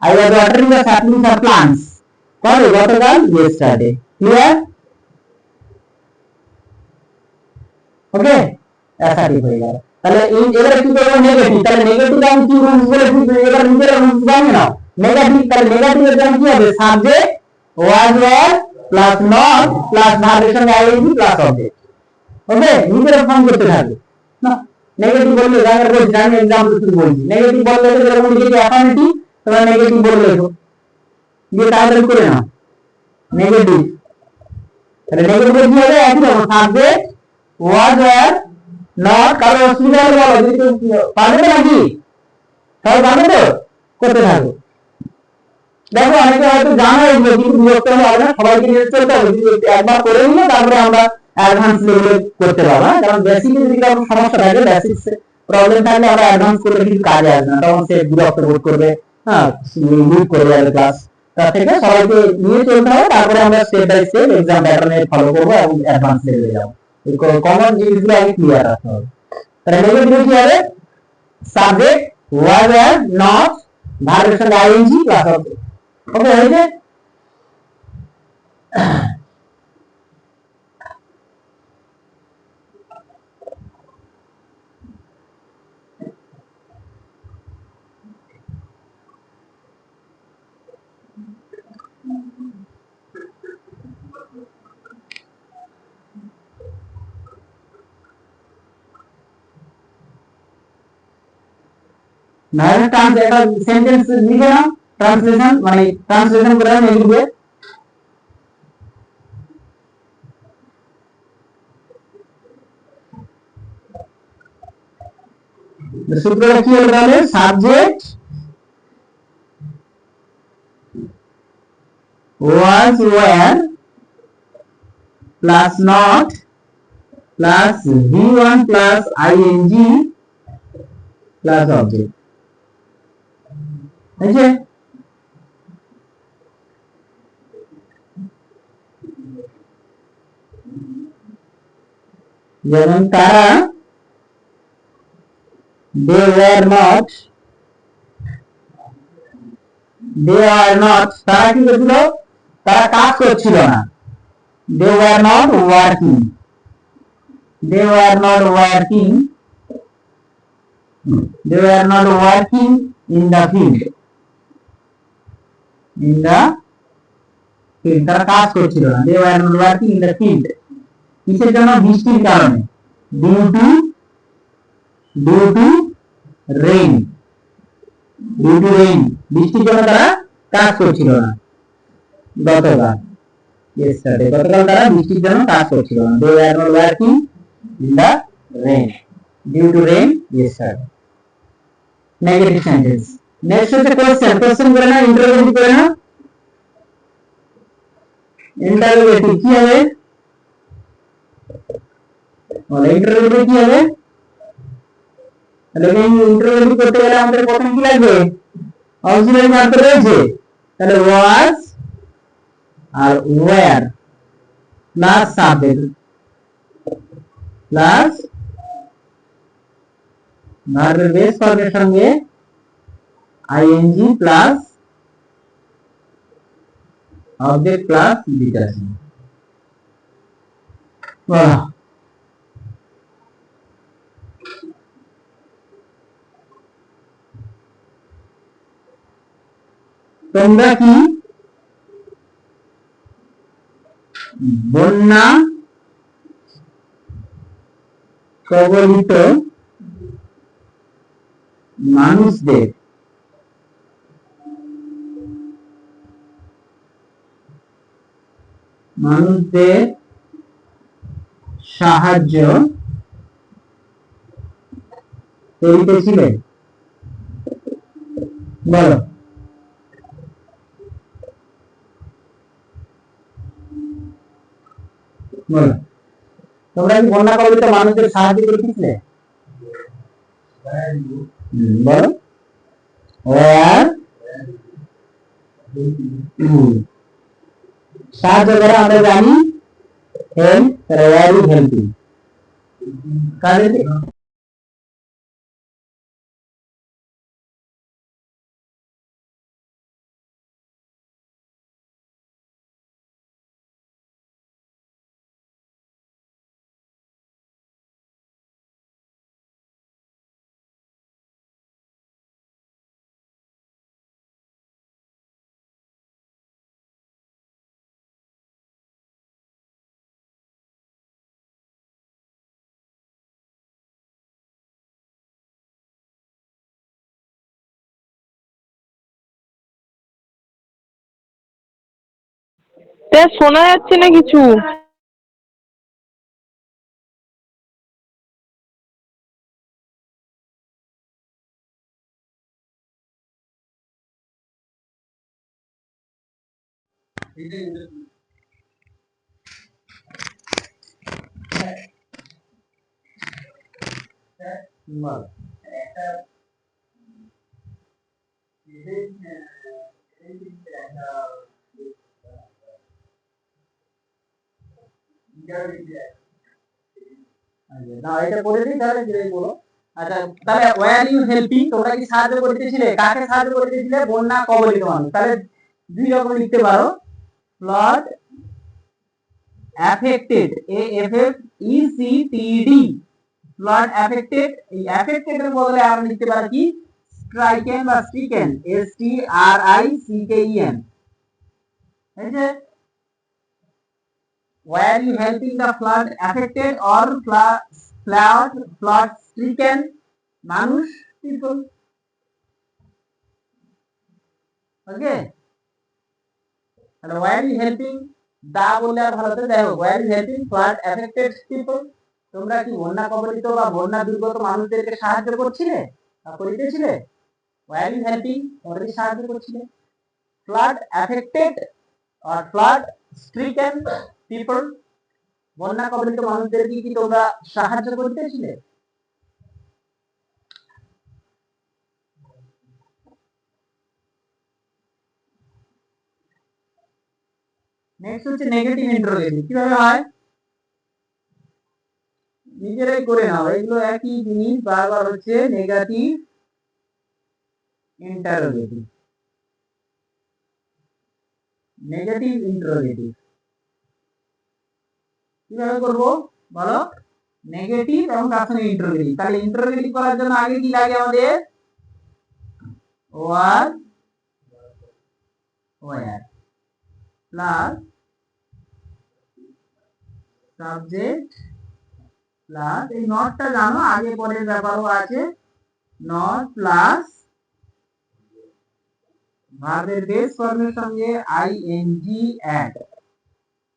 I was watering the saplings or plants, কবে, গতকাল, ইয়েস্টারডে, ক্লিয়ার, ওকে, ऐसा ঠিক হয়ে গেল, তাহলে এবারে কি করব, নেগেটিভ, তাহলে নেগেটিভ আমি কি রুলস বলেছি, এবার নিজের রুলস জানি না, নেগেটিভ, তাহলে নেগেটিভের জন্য কি হবে, subject was were plus not plus ভার্বের সঙ্গে আইএনজি প্লাস অবজেক্ট, ওকে, নিজের ফর্ম করতে থাকবে না, নেগেটিভ বললে জায়গা বলছি, আমি एग्जांपल শুরু বলছি, নেগেটিভ বললে যেরকম লিখেছি অ্যাফার্মেটিভ, তোমরা নেগেটিভ বললে লেখো, দিয়ে তাহলে করে নাও নেগেটিভ, তাহলে নেগেটিভ কি হবে, একই রকম সাবজেক্ট ওয়াজ ওয়ার নট, কারো অসুবিধা হলে বলো, যদি পারবে তো নাকি, সবাই পারবে তো, করতে থাকো, দেখো অনেকে হয়তো জানো এগুলো, কিন্তু বিরক্ত হলে হবে না, সবাইকে নিয়ে চলতে হবে, একবার করে নিলে তারপরে আমরা অ্যাডভান্স লেভেলে করতে পারবো, কারণ বেসিকে যদি কোনো সমস্যা থাকে, বেসিক প্রবলেম থাকলে আমরা অ্যাডভান্স করলে কিন্তু কাজে আসবে না, তখন সে বিরক্ত বোধ করবে, হ্যাঁ, লিড করে যাবে ক্লাস, তার থেকে সবাইকে নিয়ে চলতে হবে, তারপরে আমরা স্টেপ বাই স্টেপ এক্সাম প্যাটার্নে ফলো করবো এবং অ্যাডভান্স লেভেলে যাবো, এই কমন জিনিসগুলো আগে ক্লিয়ার রাখতে হবে, তাহলে নেগেটিভ কি হবে, সাবজেক্ট ওয়াজ ওয়ার নট ভার্বের সঙ্গে আইএনজি প্লাস অবজেক্ট, ওকে, হয়েছে, না একটা সেন্টেন্স লিখে নাও, ট্রান্সলেশন মানে ট্রান্সলেশন করে নাও লিখবে, সূত্রটা কি হলো তাহলে, subject was were plus not plus V1 plus ING plus object, বুঝলে, যেমন তারা they were not, তারা কি করছিল, তারা কাজ করছিল না, they were not working, they were not working, they were not working in the field, in the field, তারা কাজ করছিল না, they were not working in the field, কিসের জন্য, বৃষ্টির কারণে, due to rain, due to rain, বৃষ্টির জন্য তারা কাজ করছিল না, গতকাল, yesterday, গতকাল তারা বৃষ্টির জন্য কাজ করছিল না, they were not working in the rain, due to rain yesterday, negative sentence, next হচ্ছে কোশ্চেন, কোশ্চেন করে না, ইন্টারোগেটিভ করে না, ইন্টারোগেটিভ কি হবে, বলে ইন্টারোগেটিভ কি হবে, তাহলে ইন্টারোগেটিভ করতে গেলে আমাদের প্রথম কি লাগবে, অক্সিলারি ভার্ব তো রয়েছে, তাহলে ওয়াজ আর ওয়্যার প্লাস সাবজেক্ট প্লাস ভার্বের বেস ফর্মের সঙ্গে ING plus object plus determiner, বাহ, তোমরা কি বন্যা কবলিত মানুষদের সাহায্য করিতেছিলে, বলো। বলো, তোমরা কি বন্যা কবলিত মানুষদের সাহায্য করেছিলে? বলো, ওয়ার সাহায্য করা আমরা জানি হেল্প, ওয়ার ইজ হেল্পিং। কাজে শোনা যাচ্ছে না কিছু। বলো, না এটা করে দিই তাহলে যেটাই বলো। আচ্ছা, তাহলে ওয়্যার ইউ হেল্পিং, তোমরা কি সাহায্য করতেছিলে? কাকে সাহায্য করতেছিলে? বন্যা কবলিত মানুষ। তাহলে দুই রকম লিখতে পারো, flood affected, A F F E C T D, flood affected. এই অ্যাফেক্টেড এর বদলে আমরা লিখতে পারি কি স্ট্রাইকেন বা stricken, S T R I C K E N. এই যে were you helping the flood affected or flood stricken মানুষ, people? ওকে, তাহলে were you helping দা বললে আর ভালো হতো। দেখো, were you helping flood affected people, তোমরা কি বন্যা কবলিত বা বন্যা দুর্গত মানুষদেরকে সাহায্য করছিলে বা করিতেছিলে? were you helping, তোমরা কি সাহায্য করছিলে? flood affected or flood stricken people, বন্যা কবলিত মানুষদেরকে কি তোমরা সাহায্য করিতেছিলে? নেক্সট হচ্ছে নেগেটিভ ইন্টারোগেটিভ। কিভাবে হয় নিজেরাই করে নাও, এগুলো একই জিনিস বারবার হচ্ছে। নেগেটিভ ইন্টারোগেটিভ, নেগেটিভ ইন্টারোগেটিভ কিভাবে করব বলো? নেগেটিভ এবং তার সঙ্গে ইন্টারোগেটিভ। তাহলে ইন্টারোগেটিভ করার জন্য আগে কি লাগে আমাদের? Were, were plus subject plus, এই নটটা জানো, আগে পরের ব্যাপারও আছে, নট প্লাস ভার্বের বেস ফর্মের সঙ্গে ING add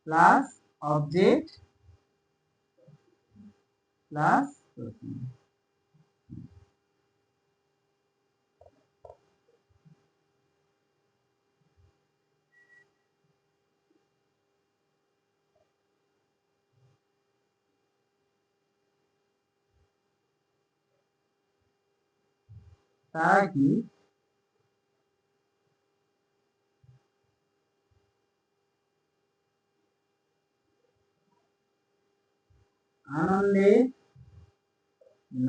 plus object plus তারা কি আনন্দে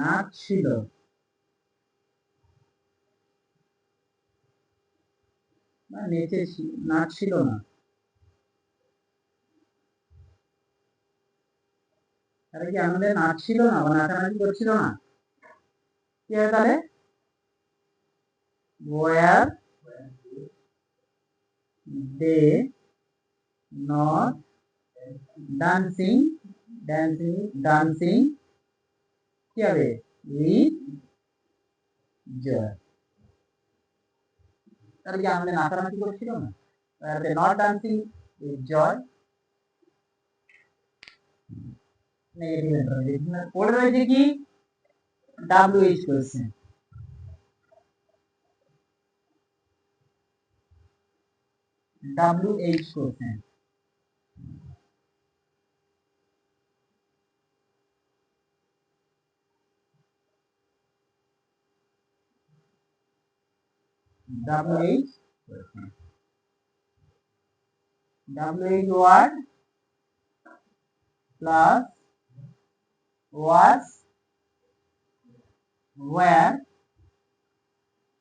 নাচছিল, না নেচেছিল, নাচছিল না। তারা কি আনন্দে নাচছিল না বা নাচানাচি করছিল না? কি হবে তাহলে? Were they not dancing, dancing dancing কি হবে? With joy. তারা কি আনন্দে নাচানাচি করছিল না? Not dancing with joy. Negative interrogative পড়ে রয়েছে কি WH question WH question WH question WH word plus was where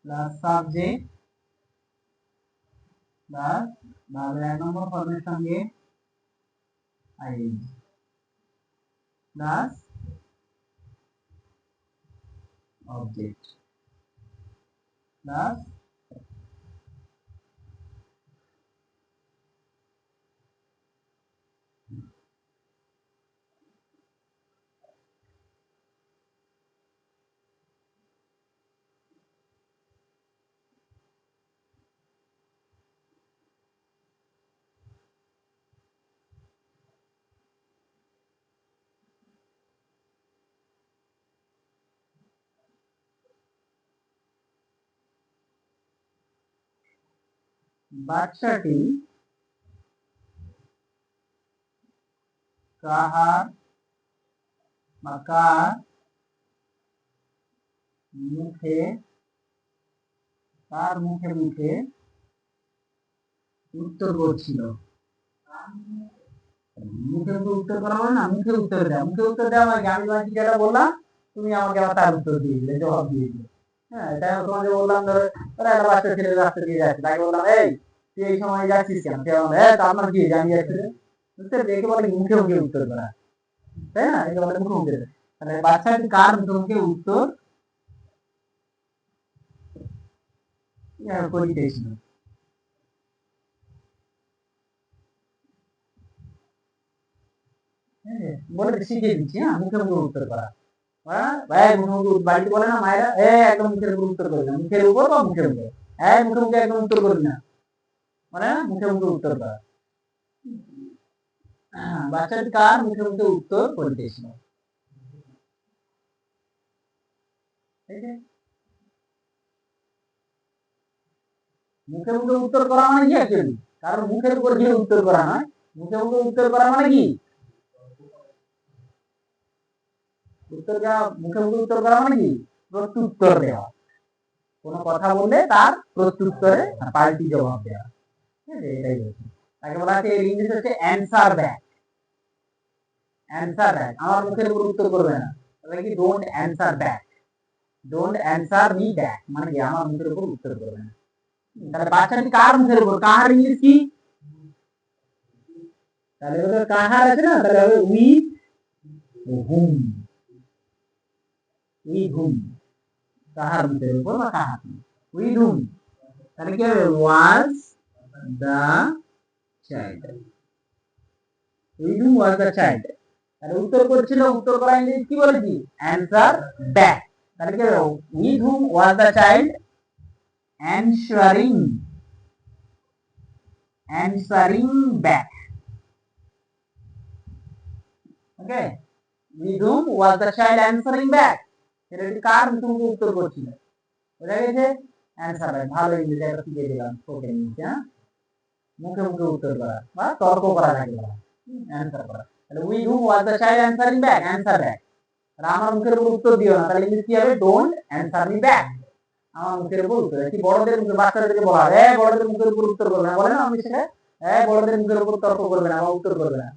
plus subject plus ভাবের এক নম্বর ফর্মের সঙ্গে ing plus object plus বাচ্চাটি কাহার বা কার মুখে মুখে উত্তর করছিল মুখে উত্তর করা হয় না মুখে উত্তর দেওয়া হয় আমি তোমাকে যেটা বললাম তুমি আমাকে আবার তার উত্তর দিয়ে দিলে জবাব দিয়ে দিলে হ্যাঁ এটা তোমাকে বললাম ধরো একটা বাচ্চা ছেলে রাস্তা দিয়ে যাচ্ছে তাকে বললাম এই তুই এই সময় যাচ্ছিস কেন সে বলে আপনার কি জানি যাচ্ছে একে বলে মুখে উত্তর করা তাই না একে বলে মুখে তাহলে বাচ্চাটি কার মুখে উত্তর করিতেছিল বলে শিখিয়ে দিচ্ছি হ্যাঁ মুখে উত্তর করা ভাই মুখে বাড়িতে বলে না মায়েরা একদম মুখের উপর উত্তর করবে না মুখের উপর বা মুখের মুখে মুখে একদম উত্তর করবি না মানে মুখে উত্তর করা বাচ্চাটি কার মুখে উত্তর করিতেছিল মুখে উত্তর করা মানে কি অ্যাকচুয়ালি কারণ মুখের উপর গিয়ে উত্তর করা নয় মুখে উত্তর করা মানে কি মুখে উত্তর করা মানে কি প্রত্যুত্তর দেওয়া কোনো কথা বললে তার প্রত্যুত্তরে পাল্টি জবাব দেওয়া এটাই হচ্ছে তাকে বলা হচ্ছে এর ইংলিশ হচ্ছে অ্যানসার ব্যাক আমার মুখের উপর উত্তর করবে না তাহলে কি ডোন্ট অ্যানসার মি ব্যাক মানে কি আমার মুখের উপর উত্তর করবে না তাহলে বাচ্চাটি কার মুখের উপর কার ইংলিশ কি তাহলে ওটা কাহার আছে না তাহলে হবে উইথ হুম কাহার মুখের উপর বা কাহার উইথ হুম তাহলে কি হবে was the child with hmm was the child তাহলে উত্তর করছিল উত্তর করা ইংলিশ কি বলেছি অ্যানসার ব্যাক তাহলে কি হবে with hmm was the child answering back okay with whom was the child answering back ছেলেটি কার মুখে উত্তর করছিল বুঝা গেছে অ্যানসার ব্যাক ভালো ইংলিশ এটা শিখে দিলাম ওকে নিচে হ্যাঁ মুখে উত্তর করা বা তর্ক করা লাগে অ্যানসার করা তাহলে with whom was the child answering back answer back আর আমার মুখের উপর উত্তর দিও না তাহলে ইংলিশ কি হবে don't answer me back আমার মুখের উপর উত্তর কি বড়দের মুখে বাচ্চাদেরকে বলা হয় বড়দের মুখের উপর উত্তর করবে না বলে না আমি সেটা বড়দের মুখের উপর তর্ক করবে না বা উত্তর করবে না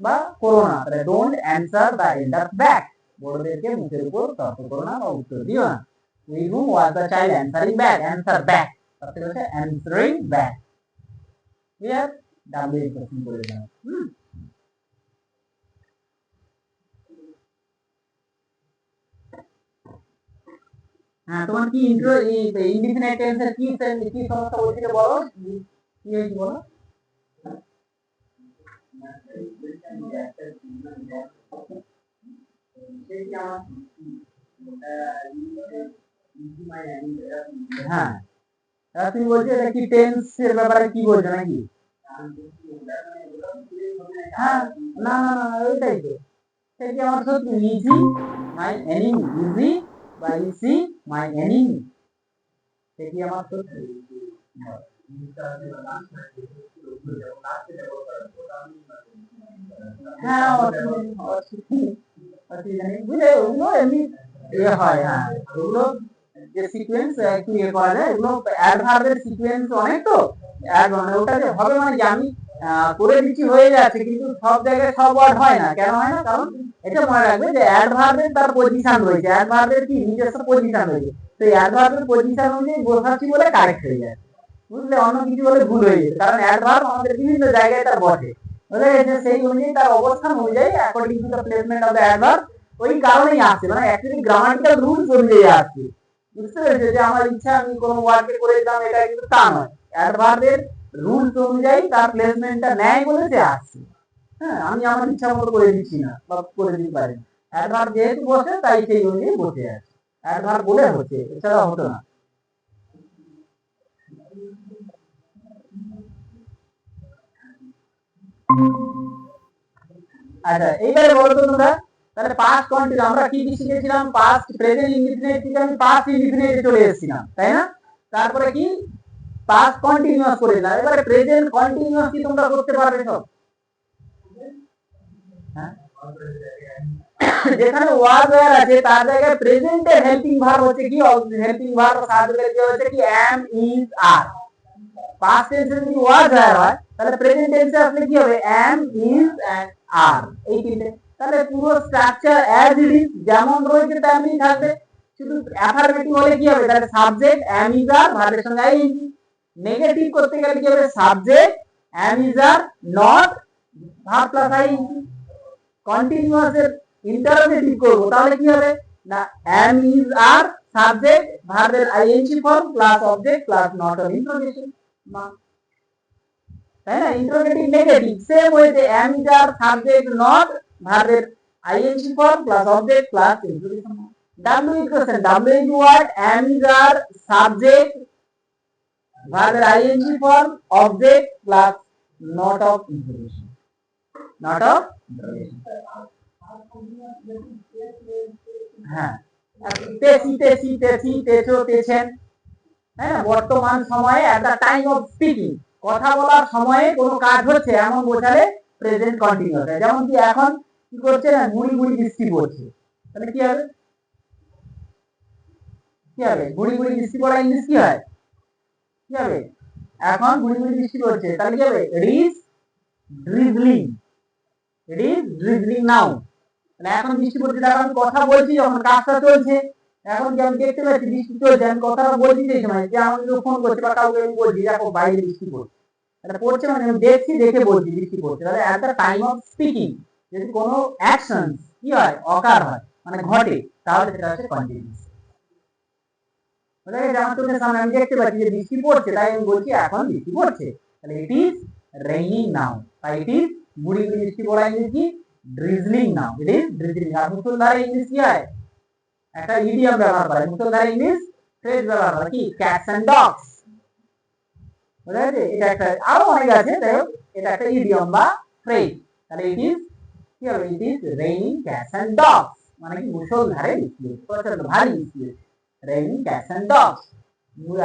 বা করো না তাহলে ডোন্ট অ্যানসার দ্য এল্ডার ব্যাক বড়দেরকে মুখের উপর তর্ক করো না বা উত্তর দিও না with hmm was the child answering back answer back তাহলে হচ্ছে answering back clear W question করে দাও হ্যাঁ তোমার কি ইনডিফিনাইট টেন্সের কি সমস্যা বলছিলে বলো কি হয়েছে বলো হ্যাঁ তুমি বলছো এটা কি টেন্সের ব্যাপারে কি বলছো নাকি হ্যাঁ না ওইটাই তো সে কি আমার শত্রু? ইজি মাই এনিমি, ইজি বা ইসি মাই এনিমি, সে কি আমার শত্রু? হ্যাঁ বুঝলে ওগুলো এমনি ইয়ে হয়, হ্যাঁ ওগুলো যে সিকোয়েন্স একটু ইয়ে করা যায়, এগুলো অ্যাডভার্বের সিকোয়েন্স অনেক, তো মানে ওটা যে হবে মানে কি আমি করে দিচ্ছি হয়ে যাচ্ছে, কিন্তু সব জায়গায় সব ওয়ার্ড হয় না। কেন হয় না? কারণ এটা মনে রাখবে যে অ্যাডভার্বের তার পজিশন রয়েছে, অ্যাডভার্বের কি নিজস্ব পজিশন রয়েছে, তো অ্যাডভার্বের পজিশন অনুযায়ী বসাচ্ছি বলে কারেক্ট হয়ে যায়, বুঝলে? অন্য কিছু বলে ভুল হয়ে যায়, কারণ অ্যাডভার্ব আমাদের বিভিন্ন জায়গায় তার বসে, বুঝলে গেছে? সেই অনুযায়ী তার অবস্থান অনুযায়ী according to the placement of the adverb ওই কারণেই আসছে, মানে অ্যাকচুয়ালি গ্রামাটিক্যাল রুলস অনুযায়ী আসছে, বুঝতে পেরেছো? যে আমার ইচ্ছা আমি কোনো ওয়ার্ডকে করে দিলাম, এটা কিন্তু তা নয়, অ্যাডভার্বের রুলস অনুযায়ী তার প্লেসমেন্টটা নেয় বলে সে আসছে। হ্যাঁ, আমি আমার ইচ্ছা মতো করে দিচ্ছি না বা করে দিতে পারি, অ্যাডভার্ব যেহেতু বসে তাই সেই অনুযায়ী বসে আছে, অ্যাডভার্ব বলে হচ্ছে, এছাড়া হতো না। আচ্ছা এইবারে বলো তো তোমরা, তাহলে পাস্ট কন্টিনিউয়াস আমরা কি কি শিখেছিলাম? পাস্ট প্রেজেন্ট ইনডিফিনিট থেকে আমি পাস্ট ইনডিফিনিটে চলে এসেছিলাম, তাই না? তারপরে কি পাস্ট কন্টিনিউয়াস করে দিলাম, এবারে প্রেজেন্ট কন্টিনিউয়াস কি তোমরা করতে পারবে সব? হ্যাঁ, যেখানে ওয়াজ ওয়্যার আছে তার জায়গায় প্রেজেন্টের হেল্পিং ভার্ব হচ্ছে কি? হেল্পিং ভার্ব সাহায্যকারী ক্রিয়া হচ্ছে কি? অ্যাম, ইজ, আর। পাস্ট টেন্সে যদি ওয়াজ ওয়্যার হয় তাহলে প্রেজেন্ট টেন্সে আসলে কি হবে? অ্যাম, ইজ এন্ড আর, এই তিনটে। তাহলে পুরো স্ট্রাকচার অ্যাজ ইট ইজ যেমন রয়েছে তেমনি থাকবে, শুধু অ্যাফারমেটিভ হলে কি হবে? তাহলে সাবজেক্ট অ্যাম, ইজ, আর, ভার্বের সঙ্গে আইএনজি। নেগেটিভ করতে গেলে কি হবে? Subject am, is, are, not, verb plus ING. Continuous এর ইন্টারোগেটিভ করব, তাহলে কি হবে? না অ্যাম, ইজ, আর, সাবজেক্ট ভার্বের ING form plus object plus not or interrogation, তাই না? ইন্টারোগেটিভ নেগেটিভ সেম ওয়েতে am, is, are, subject not ভার্বের ING form plus object plus interrogation. W equation, W is word, am, is, are, subject ভার্বের ING form object plus not of interrogation, not of interrogation. হ্যাঁ, তেছি, তেছি, তেছি, তেছো, তেছেন, হ্যাঁ, বর্তমান সময়ে at the time of speaking, কথা বলার সময়ে কোনো কাজ হচ্ছে এমন বোঝালে প্রেজেন্ট কন্টিনিউয়াস হয়। যেমন কি এখন কি করছে না, গুড়ি গুড়ি বৃষ্টি পড়ছে, তাহলে কি হবে? কি হবে? গুড়ি গুড়ি বৃষ্টি পড়া ইংলিশ কি হয়? কি হবে? এখন গুড়ি গুড়ি বৃষ্টি পড়ছে, তাহলে কি হবে? It is drizzling, it is drizzling now. তাহলে এখন বৃষ্টি পড়ছে, তার আমি কথা বলছি যখন কাজটা চলছে, এখন কি আমি দেখতে পাচ্ছি বৃষ্টি চলছে, আমি কথাটা বলছি সেই সময়, যে আমাকে ফোন করছে বা কাউকে আমি বলছি দেখো বাইরে বৃষ্টি পড়ছে, এটা পড়ছে মানে আমি দেখছি, দেখে বলছি বৃষ্টি পড়ছে। তাহলে at the time of speaking যদি কোনো অ্যাকশন কি হয়? অকার হয়, মানে ঘটে, তাহলে সেটা হচ্ছে কন্টিনিউয়াস। বুঝা গেছে? আমার চোখের সামনে আমি দেখতে পাচ্ছি যে বৃষ্টি পড়ছে, তাই আমি বলছি এখন বৃষ্টি পড়ছে, তাহলে ইট ইজ রেইনিং নাও। তাই ইট ইজ গুড়ি গুড়ি বৃষ্টি পড়া ইংলিশ কি? Drizzling now, it is drizzling. আর মুষলধারে ইংলিশ কি হয়? একটা ইডিয়াম ব্যবহার করে, মুষলধারে ইংলিশ ফ্রেজ ব্যবহার করে কি? Cats and dogs. বুঝা গেছে? এটা একটা, আরো অনেক আছে, তাই এটা একটা ইডিয়াম বা ফ্রেজ। তাহলে ইট ইজ কি হবে? It is raining cats and dogs, মানে কি মুষলধারে বৃষ্টি হচ্ছে, প্রচন্ড ভারী বৃষ্টি হচ্ছে, রেইনিং ক্যাটস এন্ড ডগস।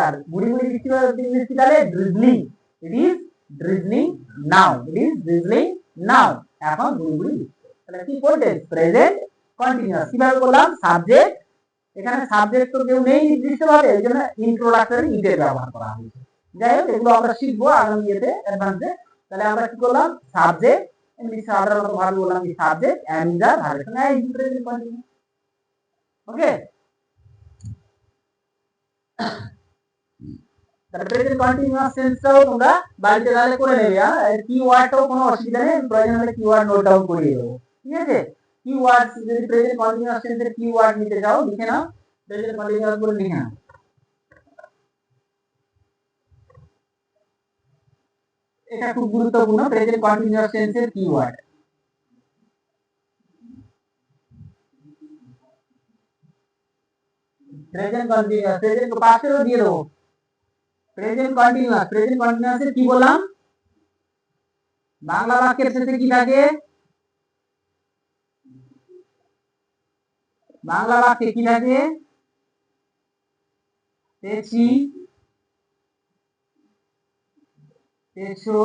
আর গুড়ি গুড়ি বৃষ্টি ইংলিশ কি? তাহলে drizzling, it is drizzling now, it is drizzling now, এখন গুড়ি গুড়ি বৃষ্টি। তাহলে কি করতে? Present continuous. কিভাবে করলাম? সাবজেক্ট, এখানে সাবজেক্ট তো কেউ নেই নির্দিষ্টভাবে, এই জন্য ইন্ট্রোডাক্টরি ইটের ব্যবহার করা হয়েছে। যাই হোক, এগুলো আমরা শিখবো আগামী ইয়েতে, অ্যাডভান্সে। তাহলে আমরা কি করলাম? সাবজেক্ট, এমনি সাধারণত ভাবে বললাম কি সাবজেক্ট অ্যান্ড ইজ, আর, ভার্বের সঙ্গে আইএনজি প্রেজেন্ট কন্টিনিউয়াস। ওকে, তাহলে প্রেজেন্ট কন্টিনিউয়াস টেন্সটাও তোমরা বাড়িতে তাহলে করে নেবে। আর কিওয়ার্ডটাও কোনো অসুবিধা নেই, প্রয়োজন হলে কিওয়ার্ড নোট ডাউন করিয়ে দেবো, ঠিক আছে? কিওয়ার্ড যদি প্রেজেন্ট কন্টিনিউয়াস টেন্সের কিওয়ার্ড নিতে চাও লিখে নাও, প্রেজেন্ট কন্টিনিউয়াস বলে লিখে নাও। এটা খুব গুরুত্বপূর্ণ, প্রেজেন্ট কন্টিনিউয়াস টেন্সের কিওয়ার্ড। প্রেজেন্ট কন্টিনিউয়াস, প্রেজেন্ট পাশেও দিয়ে দেবো। প্রেজেন্ট কন্টিনিউয়াস, প্রেজেন্ট কন্টিনিউয়াসের কি বললাম? বাংলা বাক্যের শেষে কি থাকে? বাংলা বাক্যে কি থাকে? তেছি, তেছো,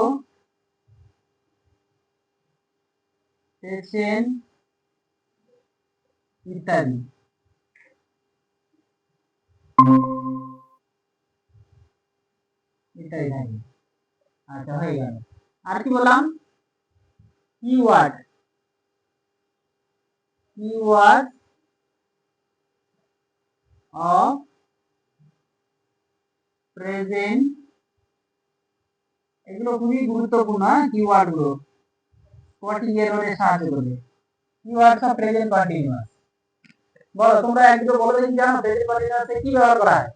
তেছেন ইত্যাদি। ইত্যাদি থাকে। আচ্ছা, হয়ে গেল। আর কি বললাম? কিওয়ার্ড, কিওয়ার্ড অফ প্রেজেন্ট, এগুলো খুবই গুরুত্বপূর্ণ। কিওয়ার্ড গুলো স্পটিং এররে সাহায্য করবে। Keywords of present continuous. বলো তোমরা একটু বলে দেখি, জানো প্রেজেন্ট কন্টিনিউয়াসে কি ব্যবহার করা হয়?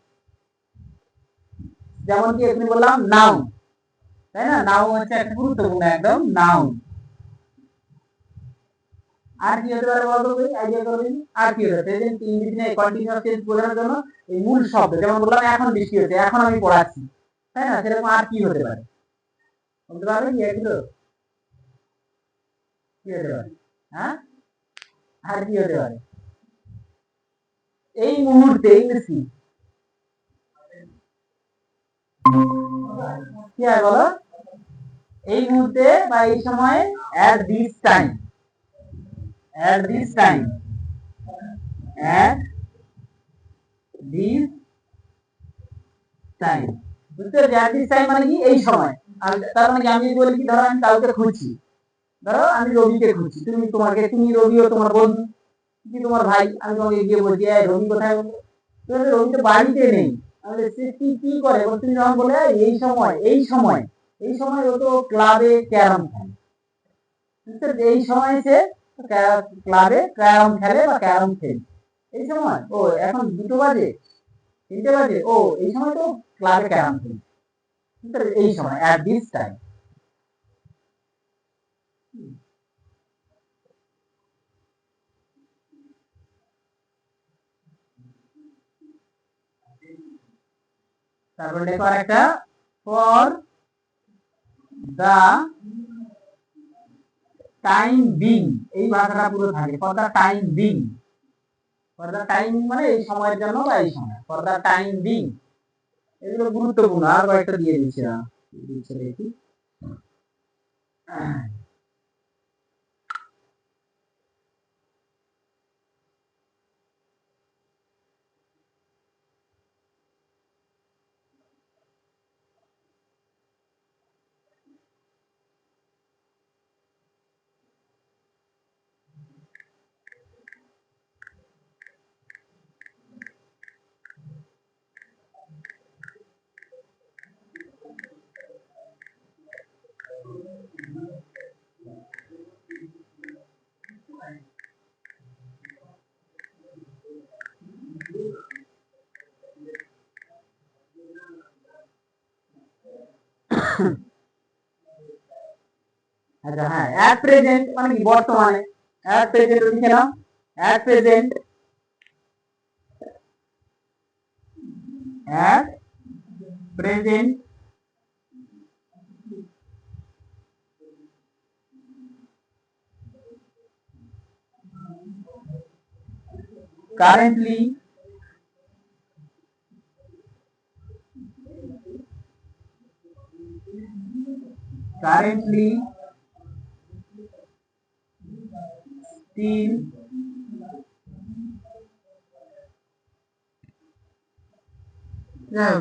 যেমন কি এখানে বললাম নাউন, তাই না? নাউন হচ্ছে একটা গুরুত্বপূর্ণ একদম নাউন। আর কি হতে পারে বলতো, আইডিয়া করবেন? আর কি হতে প্রেজেন্ট ইনডিফিনিট কন্টিনিউয়াস টেন্স বোঝানোর জন্য এই মূল শব্দ, যেমন বললাম এখন বৃষ্টি হচ্ছে, এখন আমি পড়াচ্ছি, তাই না? সেরকম আর কি হতে পারে বলতে পারবে কি? এগুলো কি হতে পারে? হ্যাঁ, আর কি হতে পারে? এই মুহূর্তে ইংরেজি কি হয় বলো? এই মুহূর্তে বা এই সময়, at this time, at this time, at this time, বুঝতে পেরেছি? at this time মানে কি? এই সময়। আর তার মানে কি, আমি বলি কি, ধরো আমি কাউকে খুঁজছি, ধরো আমি রবিকে খুঁজছি, তুমি রবিও তোমার বন্ধু কি তোমার ভাই, আমি তোমাকে গিয়ে বলছি রবি কোথায়? রবি তো বাড়িতে নেই। কি কি করে? তুমি যখন বলে এই সময়, এই সময়, এই সময় ও তো ক্লাবে ক্যারাম খেলে, এই সময় সে ক্লাবে ক্যারাম খেলে বা ক্যারাম খেলে। এই সময় ও এখন 2 বাজে, 3টে বাজে, ও এই সময় তো ক্লাবে ক্যারাম খেলে। এই সময়, at this time। তারপর দেখো আরেকটা, ফর দা টাইম বিং, এই ভাষাটা পুরো থাকে, for the time being. For the time মানে এই সময়ের জন্য বা এই সময়, ফর দা টাইম বিং। এগুলো গুরুত্বপূর্ণ। আর কয়েকটা দিয়ে দিচ্ছি না, দেখি। আচ্ছা, হ্যাঁ, at present মানে কি? বর্তমানে। at present লিখে নাও, at present, at present currently, currently, still,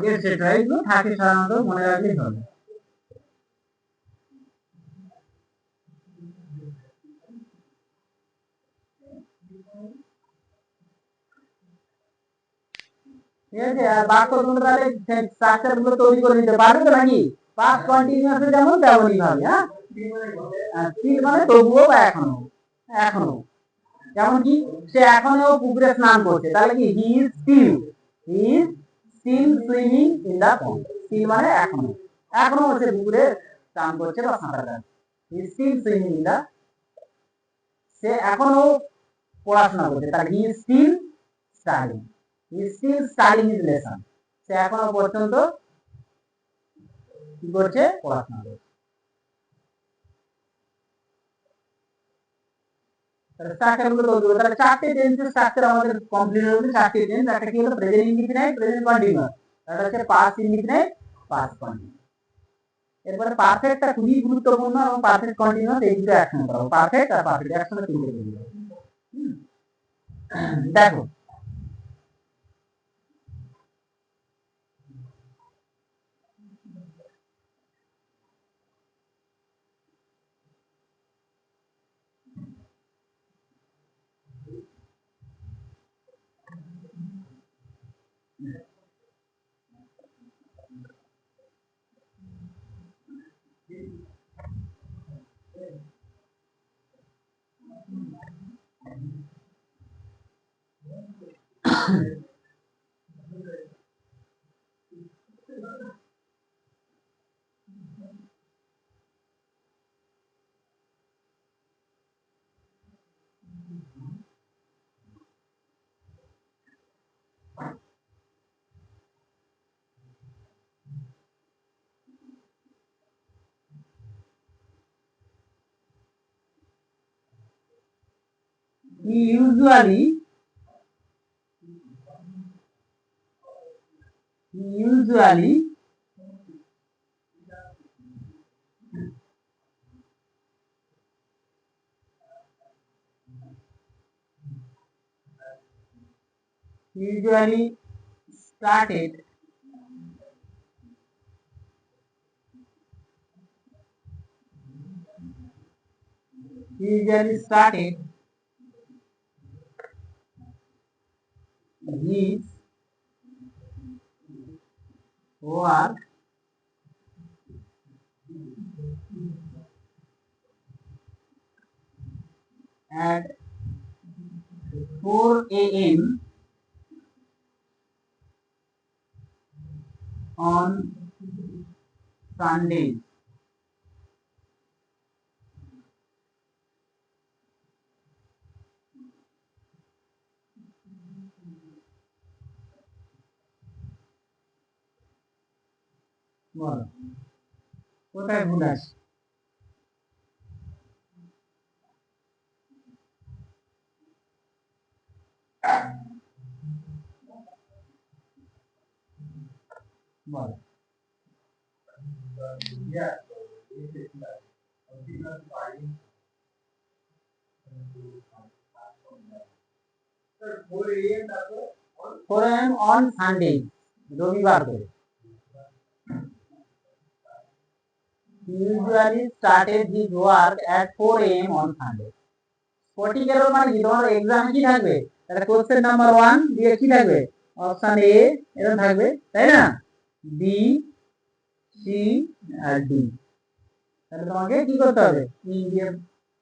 etcetera. এগুলো থাকে সাধারণত, মনে রাখলেই হবে। ঠিক আছে? আর বাক্য তোমরা তাহলে স্ট্রাকচার গুলো তৈরি করে নিতে পারবে তো নাকি? পাস্ট কন্টিনিউয়াস যেমন তেমনই হবে। হ্যাঁ, স্টিল মানে তবুও বা এখনো, এখনো। যেমন কি, সে এখনো পুকুরে স্নান করছে, তাহলে কি? He is still swimming in the pond. Still মানে এখনো, এখনো সে পুকুরে স্নান করছে বা সাঁতার কাটছে। He is still swimming in the, সে এখনো পড়াশোনা করছে, তাহলে he is still studying, he is still studying his lesson. সে এখনো পর্যন্ত কি করছে? পড়াশোনা করছে। তাহলে স্ট্রাকচার গুলো তৈরি করব। তাহলে চারটে টেন্সের স্ট্রাকচার আমাদের কমপ্লিট হয়েছে। চারটে টেন্স, একটা কি হলো প্রেজেন্ট ইনডিফিনাইট, প্রেজেন্ট কন্টিনিউয়াস, একটা হচ্ছে পাস্ট ইনডিফিনাইট, পাস্ট কন্টিনিউয়াস। এরপরে পারফেক্টটা খুবই গুরুত্বপূর্ণ, এবং পারফেক্ট কন্টিনিউয়াস এই দুটো একসঙ্গে করাবো। পারফেক্ট আর পারফেক্ট একসঙ্গে তিনটে করব। দেখো usually usually started usually started his work at 4 a.m. on Sunday. বলো কোথায় ভুল আছে? বলো ফোর এম অন সানডে, রবিবার করে। usually started his work at 4 a.m. on Sunday. স্পটিক error মানে কি? তোমার এক্সামে কি থাকবে? তাহলে কোশ্চেন নাম্বার 1 দিয়ে কি থাকবে? অপশন এ এরকম থাকবে, তাই না? বি, সি আর ডি। তাহলে তোমাকে কি করতে হবে? তিন দিয়ে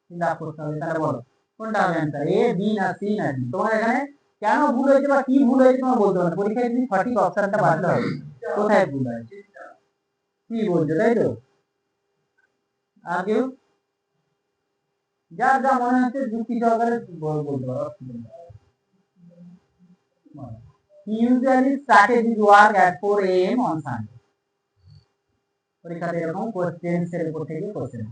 ফিল আপ করতে হবে। তাহলে বলো কোনটা হবে অ্যান্সার, এ, বি না সি না ডি? তোমার এখানে কেন ভুল হয়েছে বা কি ভুল হয়েছে তোমার বলতে হবে। পরীক্ষায় যদি সঠিক অপশনটা বাড়তে হবে, কোথায় ভুল হয়েছে কি বলছো, তাই তো? আর কেউ যার যা মনে হচ্ছে যুক্তি সহকারে বলতে পারো। He usually started his work at 4 a.m. on Sunday. পরীক্ষাতে এরকম টেন্সের উপর থেকে কোশ্চেন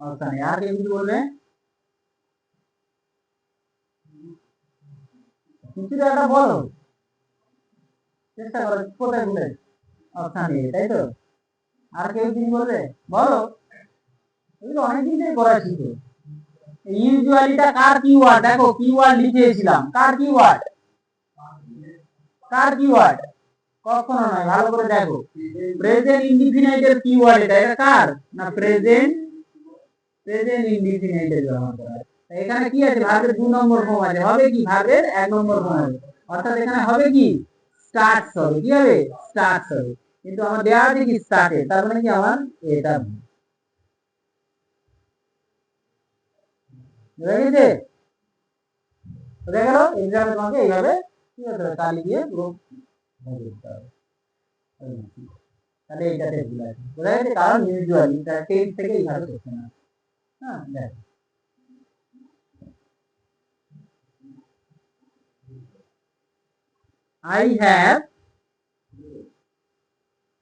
অপশন এ। আর কেউ কিছু বলবে? কিছু একটা বলো, চেষ্টা করো কোথায় ভুলে। অপশন এ, তাই তো? আর কেউ কিছু বলবে? বলো, এগুলো অনেকদিন থেকে করাচ্ছি তো। ইউজুয়ালিটা কার কিওয়ার্ড? দেখো কিওয়ার্ড লিখেছিলাম, কার কিওয়ার্ড? কার কিওয়ার্ড? কখনো নয়, ভালো করে দেখো। প্রেজেন্ট ইনডিফিনাইটের কিওয়ার্ড এটা। এটা কার? না প্রেজেন্ট ইনডিফিনাইটের ব্যবহার করা হয়। এখানে কি আছে? ভার্বের 2 নম্বর ফর্ম আছে। হবে কি? ভার্বের 1 নম্বর ফর্ম হবে। অর্থাৎ এখানে হবে কি? স্টার্টস হবে। কি হবে? স্টার্টস হবে। কিন্তু আমার দেয়া আছে কি স্টার্টেড, তার মানে কি আমার এটা বুঝা গেছে? বুঝা গেল? এক্সামে তোমাকে এইভাবে কি করতে হবে? তালি দিয়ে পুরো বুঝতে হবে। তাহলে এইটাতে ভুল আছে, বুঝা গেছে? কারণ ইউজুয়ালি এটা টেন্স থেকে এইভাবে করতে না। হ্যাঁ দেখ,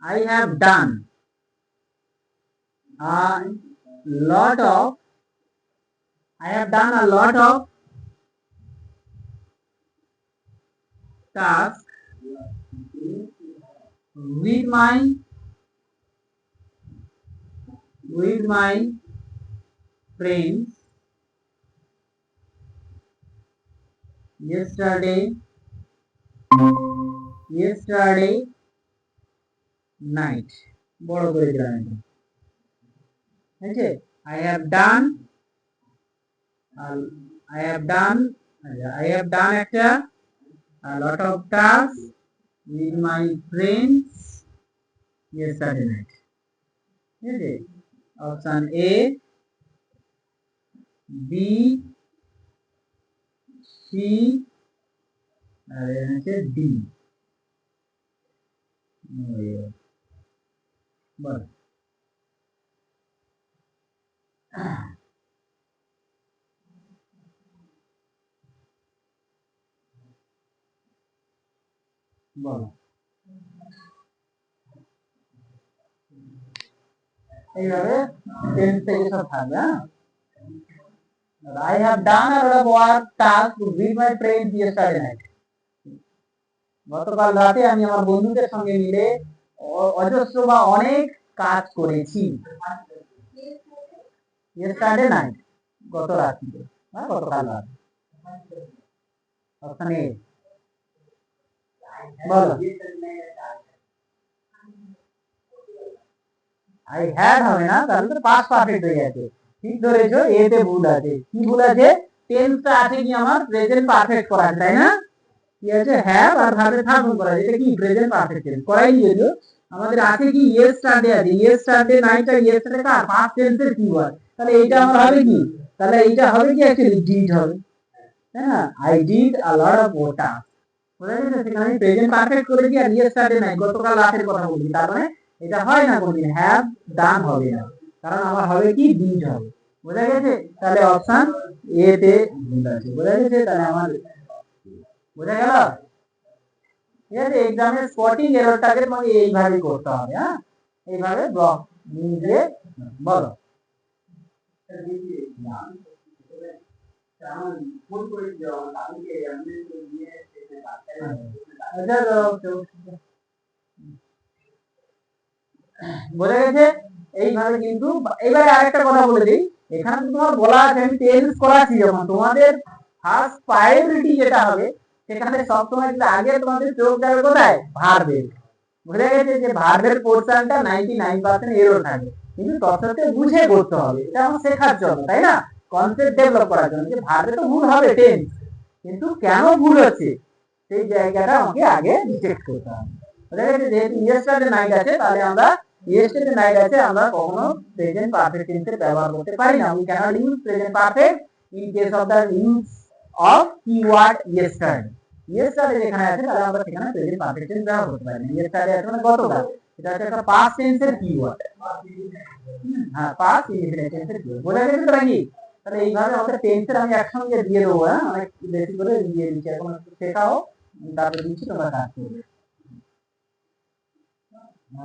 I have done lot of I have done a lot of tasks with my friends yesterday night. বড় করে দিলাম এটা। ঠিক আছে? I have done একটা a lot of tasks with my friends yesterday night. ঠিক আছে? অপশন এ, বি, সি আর হচ্ছে ডি। বল বলো এইভাবে টেন্স থেকে সব থাকবে। I have done a lot of work task with my friends yesterday night. গতকাল রাতে আমি আমার বন্ধুদের সঙ্গে মিলে অজস্র বা অনেক কাজ করেছি। yesterday night গত রাতে বা গতকাল রাতে। অপশন এ বলো। I had হবে না, তাহলে তো পাস্ট পারফেক্ট হয়ে গেছে। ঠিক ধরেছো, এতে ভুল আছে। কি ভুল আছে? টেন্সটা আছে কি আমার প্রেজেন্ট পারফেক্ট করা আছে, তাই না? কি আছে? হ্যাভ আর ভার্বে থার্ড ফর্ম করা আছে। এটা কি প্রেজেন্ট পারফেক্ট টেন্স করাই দিয়েছো। আমাদের আছে কি ইয়েস্টারডে আছে। ইয়েস্টারডে নাইট আর ইয়েস্টারডে কার পাস্ট টেন্সের কিওয়ার্ড। তাহলে এইটা আমার হবে কি? তাহলে এইটা হবে কি অ্যাকচুয়ালি ডিড হবে। তাই না? I did a lot of work tasks. বুঝা গেছে? সেখানে আমি প্রেজেন্ট পারফেক্ট করেছি আর ইয়েস্টারডে নাইট গতকাল রাতের কথা বলছি। তার মানে এটা হয় না কোনদিন, হ্যাভ ডান হবে না, কারণ আমার হবে কি ডিড হবে। বুঝা গেছে? তাহলে অপশন এ তে ভুল আছে। বুঝা গেছে? তাহলে আমার বুঝা গেল? ঠিক আছে? এক্সামে স্পটিং এররটাকে তোমাকে এইভাবে করতে হবে। হ্যাঁ, এইভাবে ব্লক দিয়ে বলো। বোঝা গেছে? এইভাবে কিন্তু এবারে আরেকটা কথা বলে দিই, এখানে তোমার বলা আছে আমি টেন্স করাচ্ছি যখন তোমাদের ফার্স্ট প্রায়োরিটি যেটা হবে সেখানে সবসময় কিন্তু আগে তোমাদের চোখ যাবে কোথায়? ভার্বে। বুঝা গেছে যে ভার্বের পোরশনটা 99% এরর থাকে, কিন্তু ততটা বুঝে করতে হবে। এটা আমার শেখার জন্য, তাই না? কনসেপ্ট ডেভেলপ করার জন্য যে ভার্বে তো ভুল হবে টেন্স, কিন্তু কেন ভুল হচ্ছে সেই জায়গাটা আমাকে আগে ডিটেক্ট করতে হবে। বুঝা গেছে? যেহেতু ইয়েস্টারডে নাইট আছে, তাহলে আমরা yesterday night আছে, আমরা কখনো প্রেজেন্ট পারফেক্ট টেন্সের ব্যবহার করতে পারি না। we cannot use present perfect in case of the use of keyword yesterday. yesterday যেখানে আছে তাহলে আমরা সেখানে প্রেজেন্ট পারফেক্ট টেন্স ব্যবহার করতে পারি না। yesterday আছে মানে গতকাল, এটা হচ্ছে একটা পাস্ট টেন্সের কিওয়ার্ড। হ্যাঁ, পাস্ট ইনডিফিনিট টেন্সের কিওয়ার্ড। বোঝা গেছে তো নাকি? তাহলে এইভাবে আমাদের টেন্সের আমি একসঙ্গে দিয়ে দেবো। হ্যাঁ, অনেক বেশি করে দিয়ে দিচ্ছি, এখন একটু শেখাও, তারপরে দিচ্ছি, তোমরা কাজ করবে।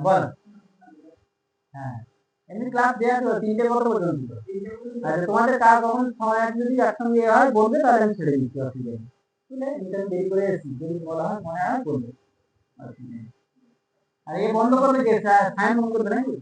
বল। হ্যাঁ, এমনি ক্লাস দেওয়া তো 3টে কত পর্যন্ত? আচ্ছা, তোমাদের কাজ কখন সময় আছে যদি একসঙ্গে হয় বলবে, তাহলে আমি ছেড়ে দিচ্ছি, অসুবিধা নেই। বুঝলে? এটা দেরি করে এসেছি, যদি বলা হয় মনে হয় বলবে। আর এ বন্ধ করবে কে? সাইন বন্ধ করবে নাকি?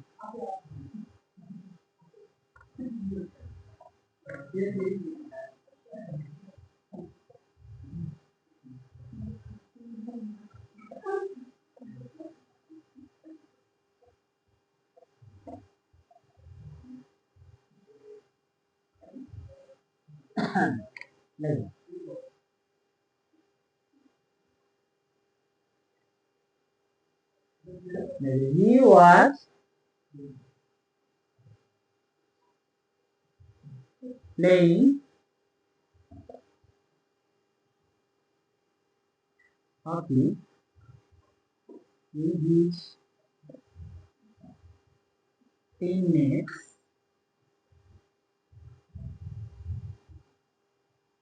He was playing hockey with his teammates.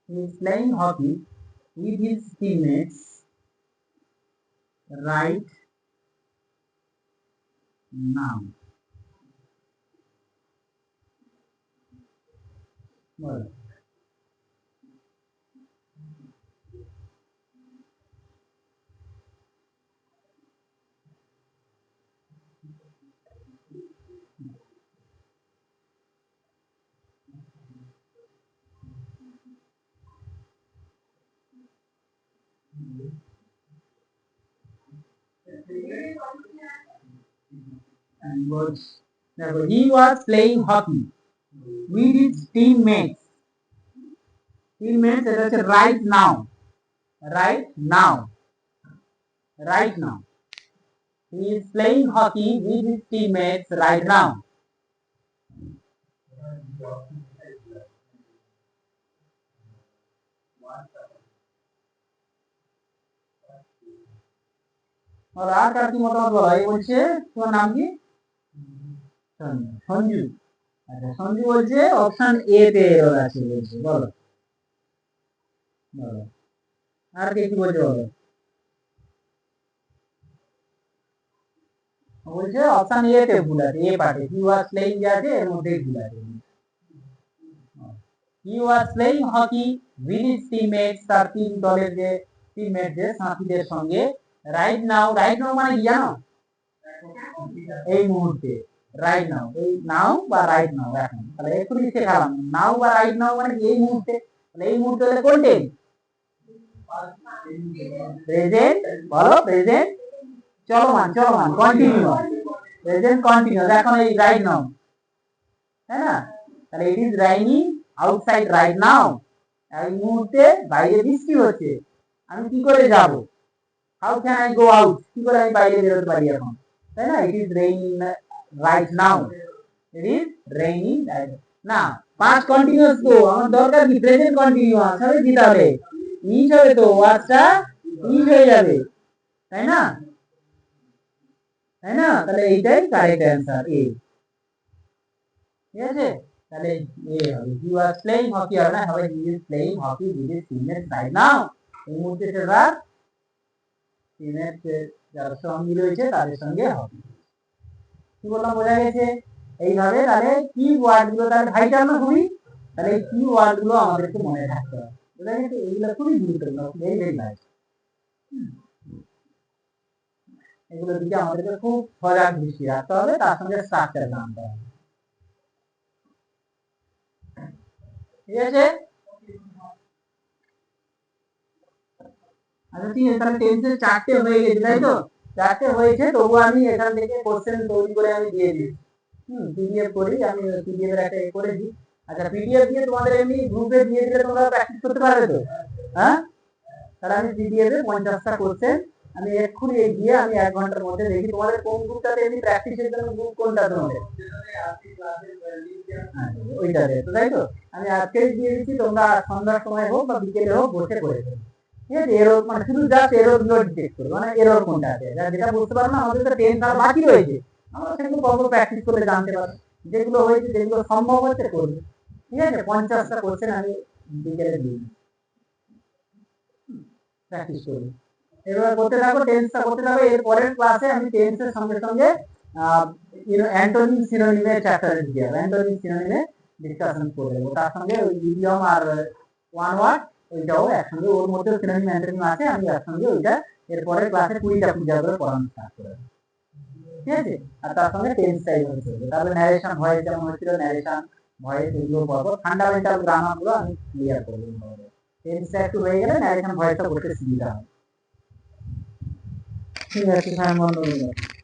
He is playing hockey with his teammates right now. বলো। And words. Therefore, he was playing hockey with his teammates. Teammates, এটা হচ্ছে right now. Right now. Right now. He is playing hockey with his teammates right now. और আর কার কি মতামত বলা এই বলছে তোমার নাম কি সঞ্জু আচ্ছা সঞ্জু বলছে অপশন এ তে এরর আছে বলছে বলো বলো আর কে কি বলছে বলো বলছে অপশন এ তে ভুল আছে এ পার্টে হি ওয়াজ প্লেইং আছে এর মধ্যে ভুল আছে he was playing hockey with his teammates তার তিন দলের যে টিমমেটদের সাথীদের সঙ্গে রাইট নাও মানে কি জানো এই মুহূর্তে রাইট নাও এই নাও বা রাইট নাও এখন তাহলে একটু শেখালাম নাও বা রাইট নাও মানে এই মুহূর্তে তাহলে এই মুহূর্তে হলে কোনটা প্রেজেন্ট বলো প্রেজেন্ট চলমান কন্টিনিউ প্রেজেন্ট কন্টিনিউয়াস এখন এই রাইট নাও তাই না তাহলে it is raining outside right now এই মুহূর্তে বাইরে বৃষ্টি হচ্ছে আমি কি করে যাব how can I go out কি করে আমি বাইরে বেরোতে পারি এখন তাই না it is raining right now it is raining না পাস্ট কন্টিনিউয়াস তো আমার দরকার কি প্রেজেন্ট কন্টিনিউয়াস হবে কি তাহলে ইজ হবে তো ওয়াজটা ইজ হয়ে যাবে তাই না তাহলে এইটাই কারেক্ট অ্যান্সার এ ঠিক আছে তাহলে এ হবে হি ওয়াজ প্লেইং হকি হবে না হবে he is playing hockey with his teammates right now এই মুহূর্তে সেবার টিমমেটস যারা সঙ্গী রয়েছে তাদের সঙ্গে হবে কি বললাম বোঝা গেছে এইভাবে তাহলে কি ওয়ার্ড গুলো তাহলে ভাইটাল না খুবই তাহলে এই কি ওয়ার্ড গুলো আমাদেরকে মনে রাখতে হবে বোঝা গেছে এইগুলো খুবই গুরুত্বপূর্ণ ভেরি ভেরি নাইস এগুলোর দিকে আমাদেরকে খুব সজাগ দৃষ্টি রাখতে হবে তার সঙ্গে স্ট্রাকচার জানতে হবে ঠিক আছে আচ্ছা ঠিক আছে তাহলে টেন্সের চারটে হয়ে গেছে তাই তো চারটে হয়েছে তবু আমি এখান থেকে কোশ্চেন তৈরি করে আমি দিয়ে দিই পিডিএফ করি আমি পিডিএফ এর একটা করে দিই আচ্ছা পিডিএফ দিয়ে তোমাদের এমনি গ্রুপে দিয়ে দিলে তোমরা প্র্যাকটিস করতে পারবে তো হ্যাঁ তাহলে আমি পিডিএফ এ 50টা কোশ্চেন আমি এক্ষুনি গিয়ে আমি 1 ঘন্টার মধ্যে দেখি তোমাদের কোন গ্রুপটাতে এমনি প্র্যাকটিসের জন্য গ্রুপ কোনটা তোমাদের ওইটাতে তো তাই তো আমি আজকেই দিয়ে দিচ্ছি তোমরা সন্ধ্যার সময় হোক বা বিকেলে হোক বসে করে দেবে ঠিক আছে এরর মানে শুধু জাস্ট এরর গুলো ডিটেক্ট করবে মানে এরর কোনটা আছে যেটা বুঝতে পারো না আমাদের তো 10 সাল বাকি রয়েছে আমরা সেগুলো পরপর প্র্যাকটিস করে জানতে পারবো যেগুলো হয়েছে যেগুলো সম্ভব হচ্ছে করবে ঠিক আছে 50টা কোশ্চেন আমি বিকেলে দিই প্র্যাকটিস করবে এবার করতে থাকো টেন্সটা করতে থাকো এর পরের ক্লাসে আমি টেন্সের সঙ্গে সঙ্গে অ্যান্টোনিম সিনোনিমের চ্যাপ্টারে দিয়ে যাব অ্যান্টোনিম সিনোনিমে ডিসকাশন করে দেবো তার সঙ্গে ওই ইডিয়ম আর ওয়ান ওয়ার্ড ওইটাও একসঙ্গে ওর মধ্যে সিনোনিম অ্যান্টোনিম আছে আমি একসঙ্গে ওইটা এর পরের ক্লাসে 20টা পূজা করে পড়ানো স্টার্ট করে দেবো ঠিক আছে আর তার সঙ্গে টেন্সটা এইভাবে চলবে তারপরে ন্যারেশন ভয়েস যেমন হচ্ছিল ন্যারেশন ভয়েস এগুলো পড়বো ফান্ডামেন্টাল গ্রামারগুলো আমি ক্লিয়ার করে দেবো টেন্সটা একটু হয়ে গেলে ন্যারেশন ভয়েসটা করতে সুবিধা হবে ঠিক আছে স্যার বন্ধ হয়ে যাবে